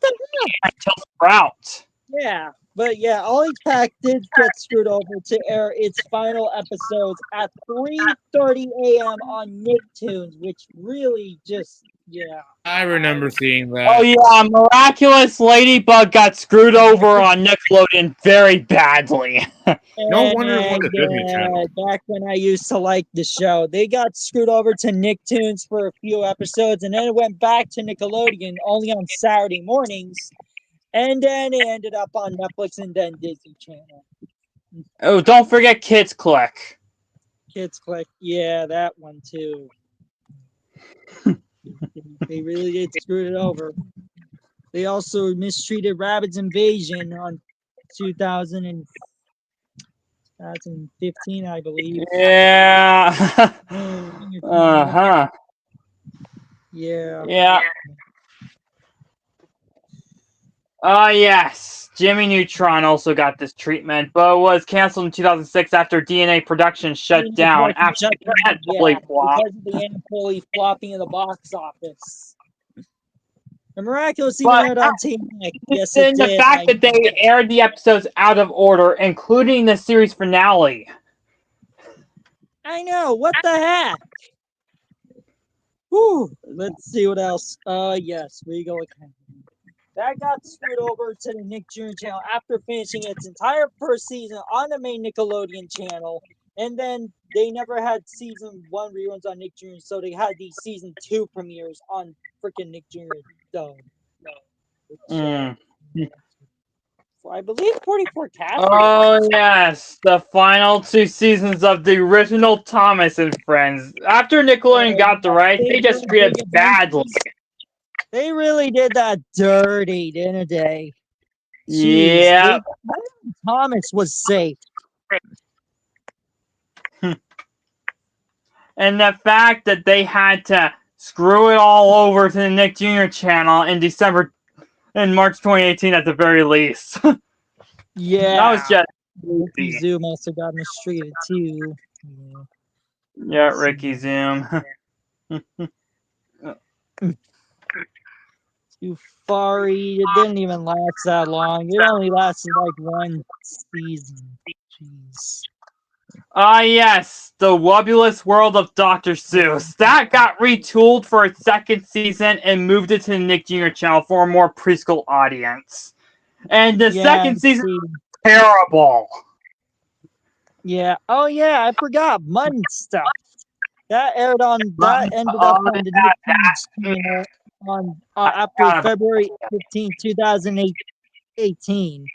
until Sprout. Yeah, but yeah, Ollie's Pack did get screwed over to air its final episodes at 3:30 a.m. on Nicktoons, which really just I remember seeing that. Oh yeah, Miraculous Ladybug got screwed over on Nickelodeon very badly. No wonder it won the Disney Channel. Back when I used to like the show, they got screwed over to Nicktoons for a few episodes, and then it went back to Nickelodeon only on Saturday mornings, and then it ended up on Netflix and then Disney Channel. Oh, don't forget Kids Click. Kids Click, yeah, that one too. They really did screw it over. They also mistreated Rabbids Invasion on 2015, I believe. Yeah. Yeah. Yeah. Yes. Jimmy Neutron also got this treatment, but was canceled in 2006 after DNA production shut down after because of the Annapolis flopping in the box office. The Miraculous even aired on TNX. Yes, it did. The fact that they aired the episodes out of order, including the series finale. I know. What the heck? Whew. Let's see what else. Yes, Regal Academy. That got screwed over to the Nick Jr. channel after finishing its entire first season on the main Nickelodeon channel. And then they never had season 1 reruns on Nick Jr., so they had these season 2 premieres on freaking Nick Jr. I believe 44 cast. Oh yes, the final 2 seasons of the original Thomas and Friends. After Nickelodeon got the rights, they just treated it badly. They really did that dirty, didn't they? Yeah. Thomas was safe. And the fact that they had to screw it all over to the Nick Jr. channel in March 2018 at the very least. Yeah. That was just Ricky Zoom also got mistreated too. Yeah, Ricky Zoom. Euphoria, it didn't even last that long. It only lasted like 1 season. Jeez. Yes, the Wobulous World of Dr. Seuss. That got retooled for its second season and moved it to the Nick Jr. channel for a more preschool audience. And the second season was terrible. Yeah. Oh yeah, I forgot Mud Stuff. That ended up on the Nick channel on after February 15, 2018.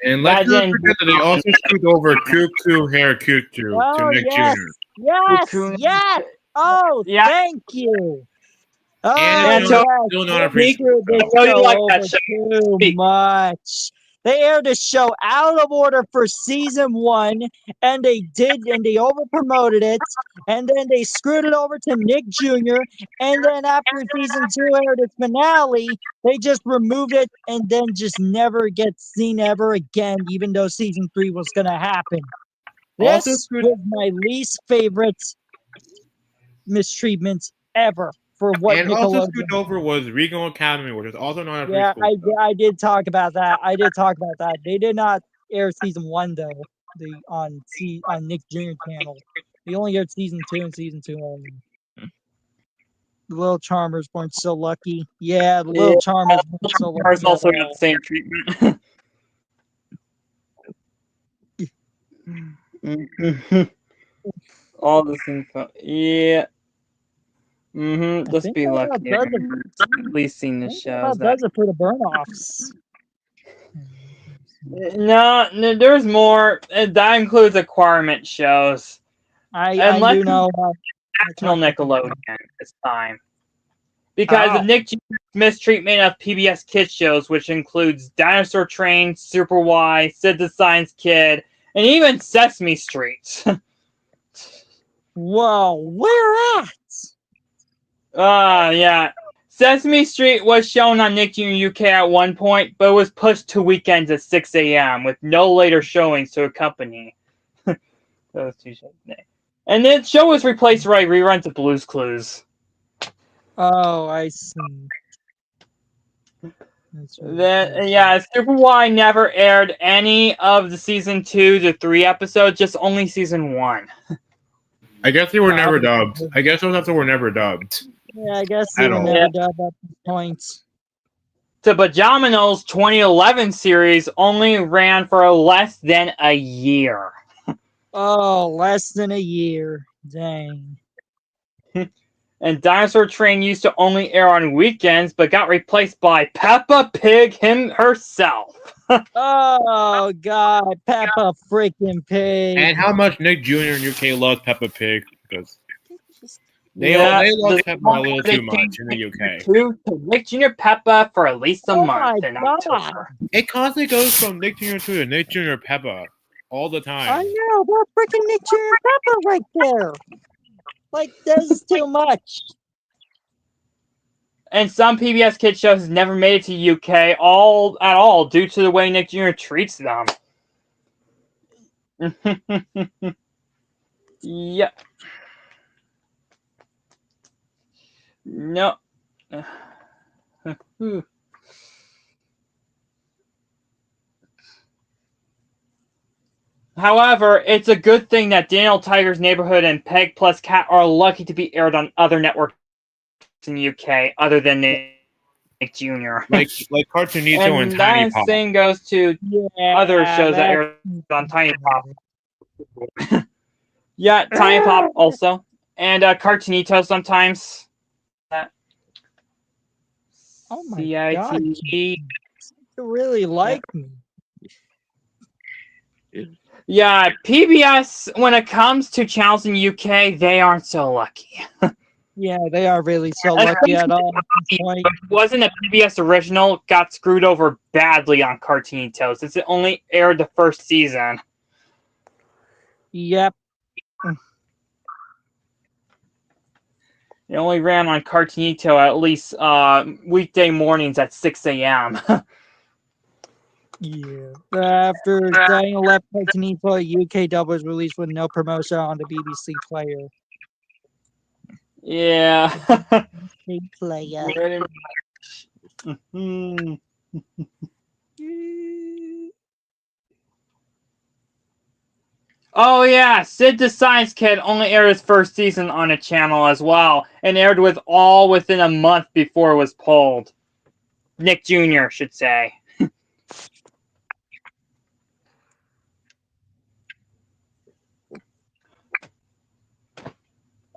And let's not forget that they also screwed over Cuckoo Hair Cuckoo to Nick Jr. Yes! Oh, yeah. Thank you! Oh, and still not appreciated. Too much. They aired the show out of order for season 1, and they over promoted it, and then they screwed it over to Nick Jr., and then after season 2 aired its finale, they just removed it and then just never gets seen ever again, even though season 3 was gonna happen. This was my least favorite mistreatment ever. For what and Nickelodeon also screwed over was Regal Academy, which is also not a preschool. I did talk about that. They did not air season 1 though. on Nick Jr. channel. They only aired season 2 and season 2 only. The Little Charmers weren't so lucky. Yeah, the Little Charmers weren't so lucky. Ours also at got all. the same treatment. All the same. Yeah. I Let's think be that lucky. does At least seen the I think shows. that does it for the Burnoffs. No, there's more. That includes acquirement shows. I do know. National Nickelodeon this time. Because of Nick Jr.'s mistreatment of PBS Kids shows, which includes Dinosaur Train, Super Y, Sid the Science Kid, and even Sesame Street. Whoa, where at? Yeah. Sesame Street was shown on Nick Jr. UK at one point, but it was pushed to weekends at 6 a.m. with no later showings to accompany. Those two shows. And the show was replaced by reruns of Blue's Clues. Oh, I see. Yeah, Super Y never aired any of the season 2 to 3 episodes, just only season 1. I guess they were never dubbed. I guess those episodes were never dubbed. Yeah, I guess they were never dubbed at this point. The Pajamanos 2011 series only ran for less than a year. Oh, less than a year. Dang. And Dinosaur Train used to only air on weekends, but got replaced by Peppa Pig herself. Oh, God. Peppa freaking Pig. And how much Nick Jr. in UK loves Peppa Pig, because they love Peppa a little too much in the UK. To Nick Jr. Peppa for at least a month in God. October. It constantly goes from Nick Jr. to Nick Jr. Peppa all the time. I know. That's freaking Nick Jr. Peppa right there. Like, this is too much. And some PBS Kids shows has never made it to UK at all due to the way Nick Jr. treats them. Yep. No. However, it's a good thing that Daniel Tiger's Neighborhood and Peg Plus Cat are lucky to be aired on other networks in the UK other than Nick Jr. like Cartoonito and Tiny Pop. And that same goes to other shows that air on Tiny Pop. Yeah, Tiny Pop also. And Cartoonito sometimes. Oh my CITE. God. You really like me. Yeah, PBS, when it comes to channels in UK, they aren't so lucky. Yeah, they are really so lucky at all. But it wasn't a PBS original, got screwed over badly on Cartoonito since it only aired the first season. Yep. It only ran on Cartoonito at least weekday mornings at 6 a.m. Yeah. After Daniel left Cartoonito, UK dub was released with no promotion on the BBC player. Yeah. Player. Pretty much. Oh yeah, Sid the Science Kid only aired his first season on a channel as well, and aired within a month before it was pulled. Nick Jr. should say.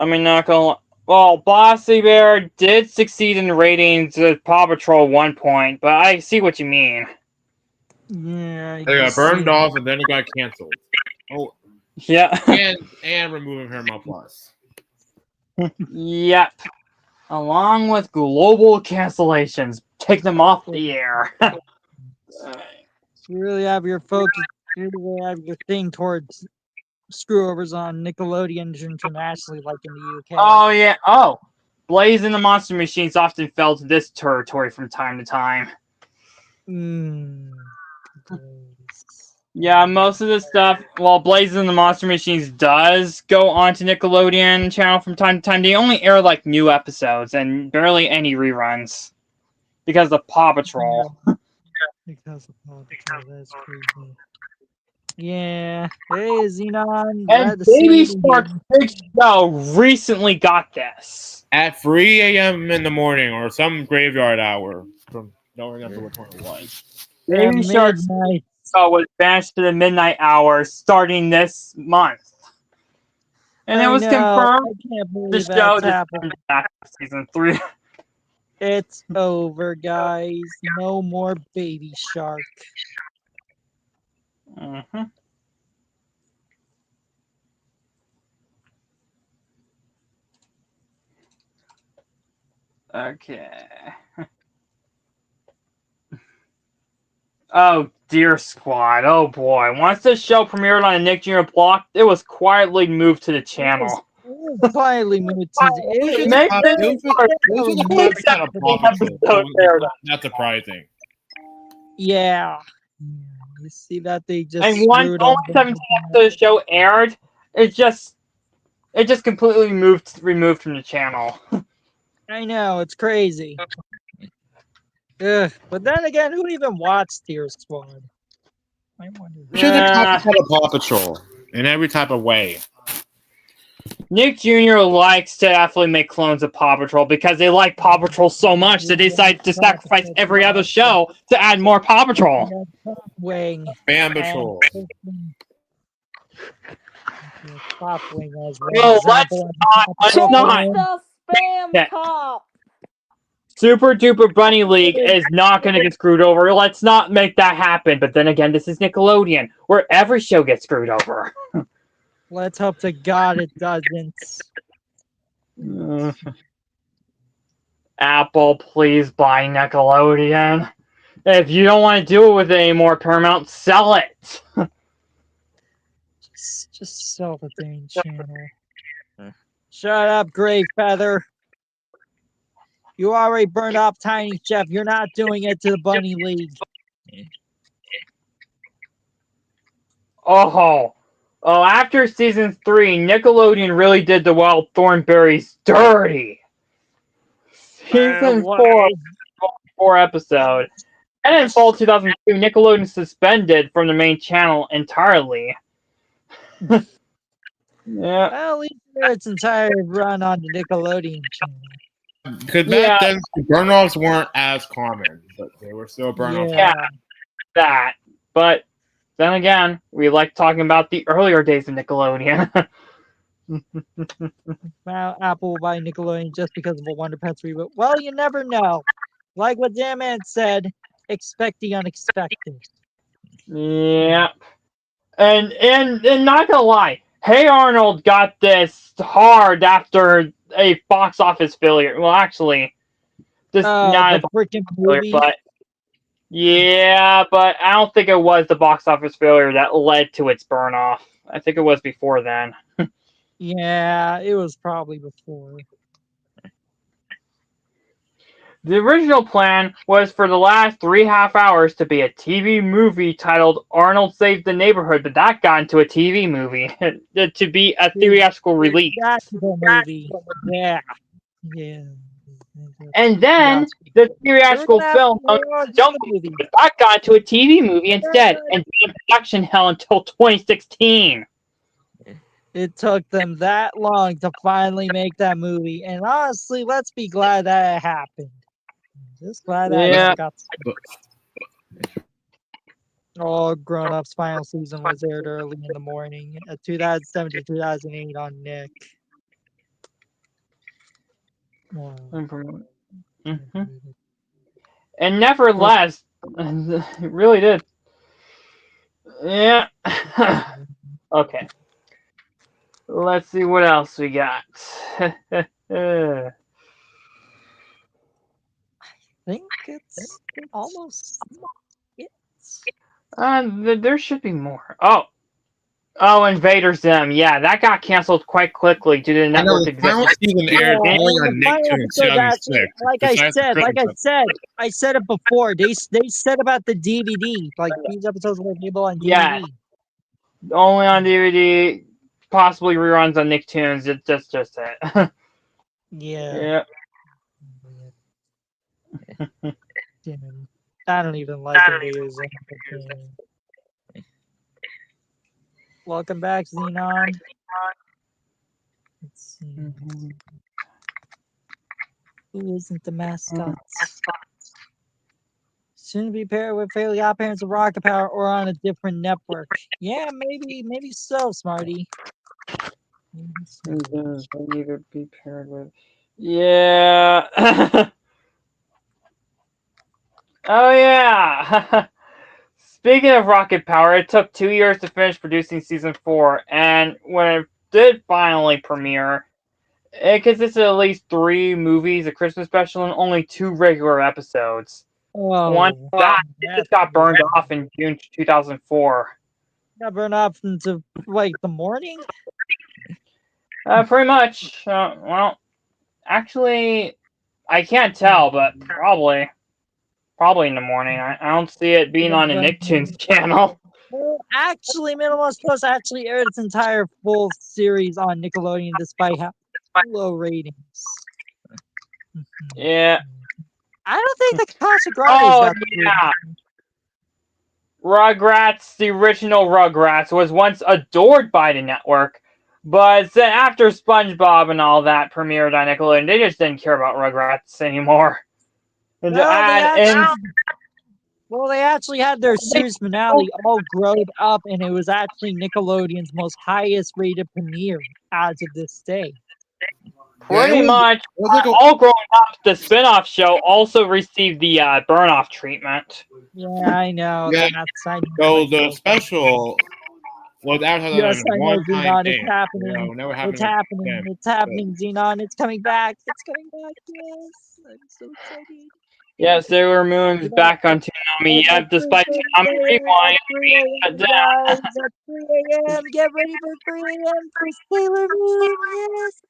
I mean, not gonna. Well, Bossy Bear did succeed in ratings with Paw Patrol at one point, but I see what you mean. Yeah. They got burned off and then it got canceled. Oh, yeah. and removing Paramount Plus. Yep. Along with global cancellations, take them off the air. You really have your focus. You really have your thing towards Screwovers on Nickelodeon internationally, like in the UK. Oh yeah. Oh, Blaze and the Monster Machines often fell to this territory from time to time. Yeah, most of the stuff, while Blaze and the Monster Machines does go onto Nickelodeon channel from time to time, they only air like new episodes and barely any reruns because of Paw Patrol. Because of Paw Patrol, that's crazy. Yeah. Hey, Xenon. And Glad to see Baby you. Shark's big show recently got this. At 3 a.m. in the morning or some graveyard hour. From don't remember which one it was. Baby Shark's midnight. show was banished to the midnight hour starting this month. And it I was know. confirmed I can't the believe show that's just happened. comes back for season 3. It's over, guys. No more Baby Shark. Mm-hmm. Okay. Oh, Dear Squad. Oh boy. Once the show premiered on the Nick Jr. block, it was quietly moved to the channel. Quietly moved to Those are Make the this first episode of Paw Patrol. Not surprising. Yeah. You see that they just And once screwed only over 17 episodes of the show aired, it just completely removed from the channel. I know, it's crazy. Ugh. But then again, who even watched Tear Squad? I wonder. We should have talked about Paw Patrol in every type of way. Nick Jr. likes to definitely make clones of Paw Patrol because they like Paw Patrol so much that they decide to sacrifice every other show to add more Paw Patrol. Wing. Bam Patrol. Top Wing as No, let's not. The spam Yeah. top. Super Duper Bunny League is not going to get screwed over. Let's not make that happen. But then again, this is Nickelodeon, where every show gets screwed over. Let's hope to God it doesn't. Apple, please buy Nickelodeon. If you don't want to do it with it anymore, Paramount, sell it. Just sell the dang channel. Shut up, Gray Feather. You already burned off Tiny Chef. You're not doing it to the Bunny League. Oh, after season 3, Nickelodeon really did the Wild Thornberries dirty. Season 4 episode. And in fall 2002, Nickelodeon suspended from the main channel entirely. Yeah. Well, at least its entire run on the Nickelodeon channel. Because back then, burn-offs weren't as common, but they were still burn-offs. Yeah, that. But then again, we like talking about the earlier days of Nickelodeon. Well, Apple will buy Nickelodeon just because of a Wonder Pets reboot. Well, you never know. Like what Damn said, expect the unexpected. Yeah. And not gonna lie, Hey Arnold got this hard after a box office failure. Well, actually, this not the freaking failure, movie. but yeah, but I don't think it was the box office failure that led to its burn off. I think it was before then. Yeah, it was probably before. The original plan was for the last 3.5 hours to be a TV movie titled Arnold Saves the Neighborhood, but that got into a TV movie to be a theatrical release. That's the movie. Yeah. Yeah. And then the theatrical film that got into a TV movie instead and be in production hell until 2016. It took them that long to finally make that movie, and honestly, let's be glad that it happened. Just glad that got. Oh, Grown Ups final season was aired early in the morning, 2007 to 2008 on Nick. Wow. Mm-hmm. And nevertheless, it really did. Yeah. Okay. Let's see what else we got. I think it's almost it. There should be more. Oh, Invader Zim. Yeah, that got canceled quite quickly due to the network Final season aired only on Nicktoons. Like I said it before. They said about the DVD, like these episodes were able on DVD. Yeah, only on DVD, possibly reruns on Nicktoons. It's just it. Yeah. I don't even like Invader Zim. Welcome back, Xenon. Let's see. Who isn't the mascot? Soon to be paired with Fairly Odd Parents of Rocket Power or on a different network. Yeah, maybe so, Smarty. Maybe so. They need to be paired with. Yeah. Oh yeah. Speaking of Rocket Power, it took 2 years to finish producing season 4, and when it did finally premiere, it consisted of at least 3 movies, a Christmas special, and only 2 regular episodes. One that just got burned off in June 2004. Got burned off into like the morning. Pretty much. Well, actually, I can't tell, but probably in the morning. I don't see it being on the Nicktoons channel. Well, actually, Minimalist Plus actually aired its entire full series on Nickelodeon despite low ratings. Yeah. I don't think the Casa Grande Oh, got yeah. Rugrats, the original Rugrats, was once adored by the network, but then after SpongeBob and all that premiered on Nickelodeon, they just didn't care about Rugrats anymore. And to add in... Well, they actually had their series finale all grown up, and it was actually Nickelodeon's most highest rated premiere as of this day. Pretty much, all growing up, the spin-off show also received the Burnoff treatment. Yeah, I know. Yeah. So the special was advertised Yes, on I know, one Xenon. time It's thing. happening. You know, never It's happened happening. again. It's happening, Xenon. It's coming back. It's coming back. Yes. I'm so excited. Yes, they were moving back on Toonami. Yep, despite Toonami Rewind. Guys, at 3 a.m. Get ready for 3 a.m. for Sailor Moon. Yes.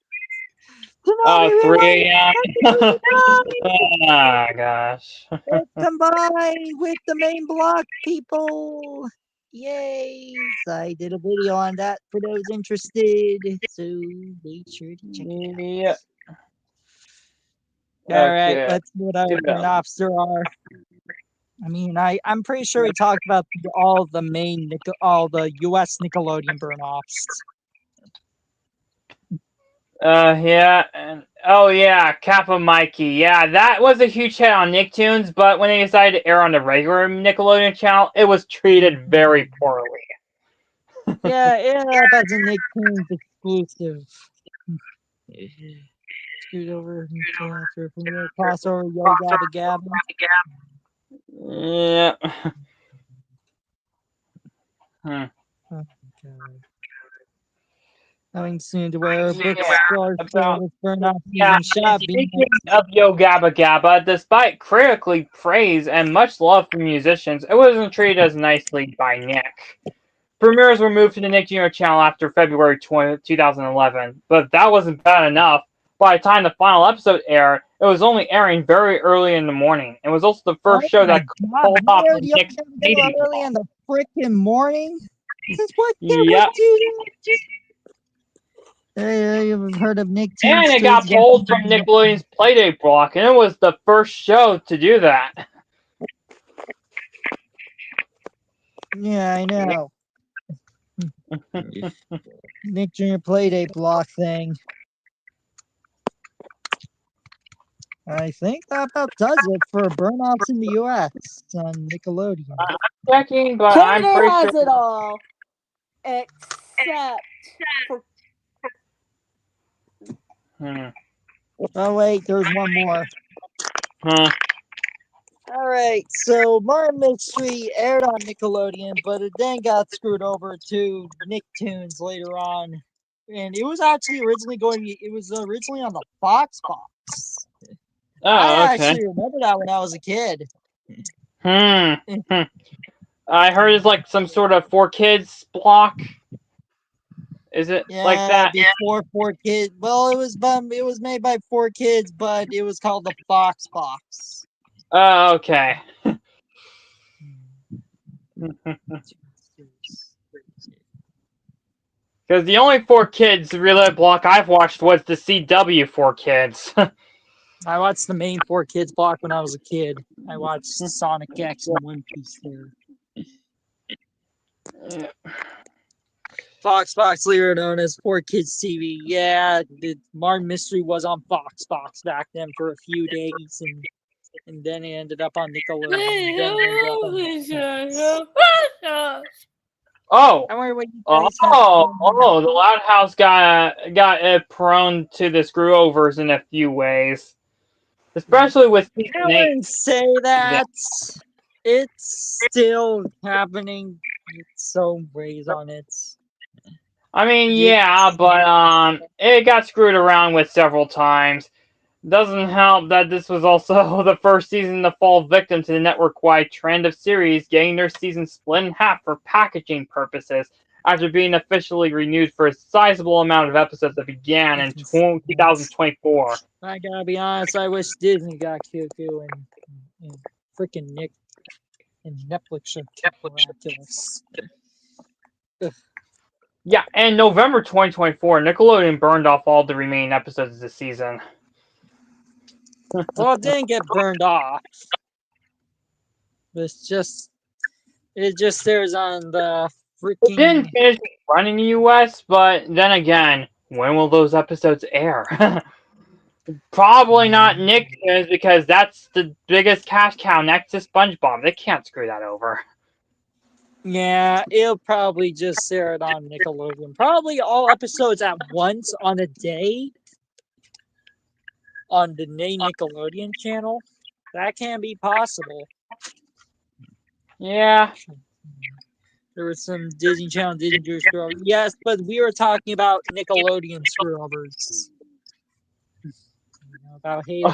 Toonami 3 Rewind. a.m. Oh, gosh. It's combined with the main block, people. Yay! I did a video on that for those interested, so make sure to check it out. Yeah. All right, Okay. let's see what our burnoffs there are. I mean, I'm pretty sure we talked about all the U.S. Nickelodeon burnoffs. Yeah, and oh yeah, Kappa Mikey. Yeah, that was a huge hit on Nicktoons, but when they decided to air on the regular Nickelodeon channel, it was treated very poorly. Yeah, that's a Nicktoons exclusive. Screwed over after premiere crossover, Yo Gabba Gabba. Yeah. Coming soon to where bookstores with Burnoff Yeah, shop. speaking of Yo Gabba Gabba, despite critically praise and much love from musicians, it wasn't treated as nicely by Nick. Premieres were moved to the Nick Jr. channel after February 2011, but if that wasn't bad enough, by the time the final episode aired, it was only airing very early in the morning. It was also the first show that called off the Nick's early in the freaking morning? Since what kid Yep. would do that? You've heard of Nick And it got pulled from Nickelodeon's Playdate block, and it was the first show to do that. Yeah, I know. Nick Jr. Playdate block thing. I think that about does it for Burnoffs in the U.S. on Nickelodeon. I'm checking, but I'm Playdate pretty has sure... it all, except for... Oh wait, there's one more. All right, so Murder Mystery aired on Nickelodeon, but it then got screwed over to Nicktoons later on, and it was actually originally originally on the Fox Box. Oh, I okay. actually remember that when I was a kid. I heard it's like some sort of 4Kids block. Is it like that? Before 4Kids. Well, it was made by 4Kids, but it was called the Fox Box. Oh, okay. Because the only 4Kids related block I've watched was the CW 4Kids. I watched the main 4Kids block when I was a kid. I watched Sonic X and One Piece there. Fox, later known as 4Kids TV. Yeah, the Martin Mystery was on Fox back then for a few days, and then it ended up on Nickelodeon. And then it ended up on Netflix. Oh, I wonder what you guys have the Loud House got prone to the Screwovers in a few ways, especially with I season 8. wouldn't say that. It's still happening. It's some ways on it. I mean, Yes. yeah, but it got screwed around with several times. Doesn't help that this was also the first season to fall victim to the network-wide trend of series getting their season split in half for packaging purposes, after being officially renewed for a sizable amount of episodes that began in 2024. I gotta be honest, I wish Disney got QQ and freaking Nick and Netflix are miraculous. Yeah, and November 2024, Nickelodeon burned off all the remaining episodes of the season. Well, it didn't get burned off. It just airs on the It freaking. didn't finish running in the US, but then again, when will those episodes air? Probably not Nick's, because that's the biggest cash cow next to SpongeBob. They can't screw that over. Yeah, it'll probably just air it on Nickelodeon. Probably all episodes at once on a day on the main Nickelodeon channel. That can be possible. Yeah. There was some Disney Channel didn't do Screwovers. Yes, but we were talking about Nickelodeon Screwovers. About Haley.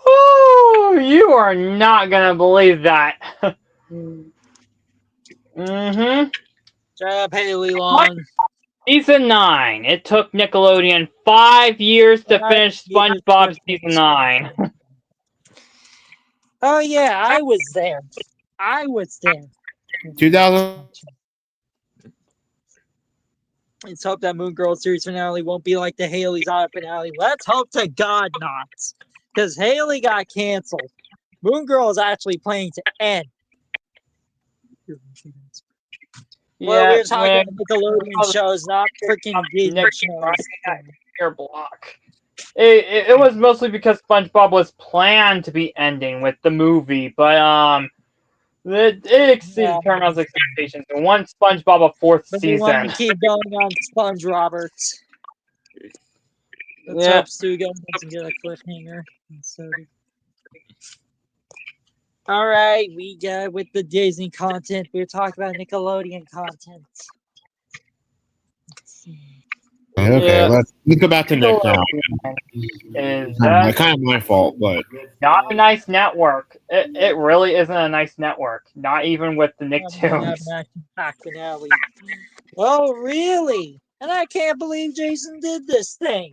Oh, you are not gonna believe that. Mm-hmm. Shut up, Haley Long. Season 9. It took Nickelodeon 5 years to 5 finish years SpongeBob to Season finish 9. Oh yeah, I was there. 2000. Let's hope that Moon Girl series finale won't be like the Haley's Odd finale. Let's hope to God not. Because Haley got canceled. Moon Girl is actually planning to end. Well, we were talking about Nickelodeon shows, not freaking Disney shows. Your block. It was mostly because SpongeBob was planned to be ending with the movie, but it exceeded Paramount's expectations. And won SpongeBob a 4th But they want season. to keep going on Sponge Roberts. Let's hope Stu Gunn doesn't get a cliffhanger. All right, we got with the Disney content. We're talking about Nickelodeon content. Okay, let's go back to Nick now. Is Kind of my fault, but not a nice network. It really isn't a nice network. Not even with the Nicktoons. Finale. Oh, really? And I can't believe Jason did this thing.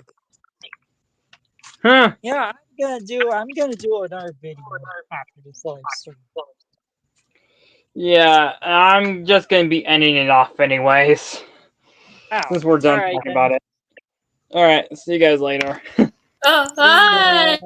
Huh. Yeah, I'm gonna do another video after this live stream. Yeah, I'm just gonna be ending it off anyways. Since we're done talking about it. Alright, see you guys later. Oh, hi!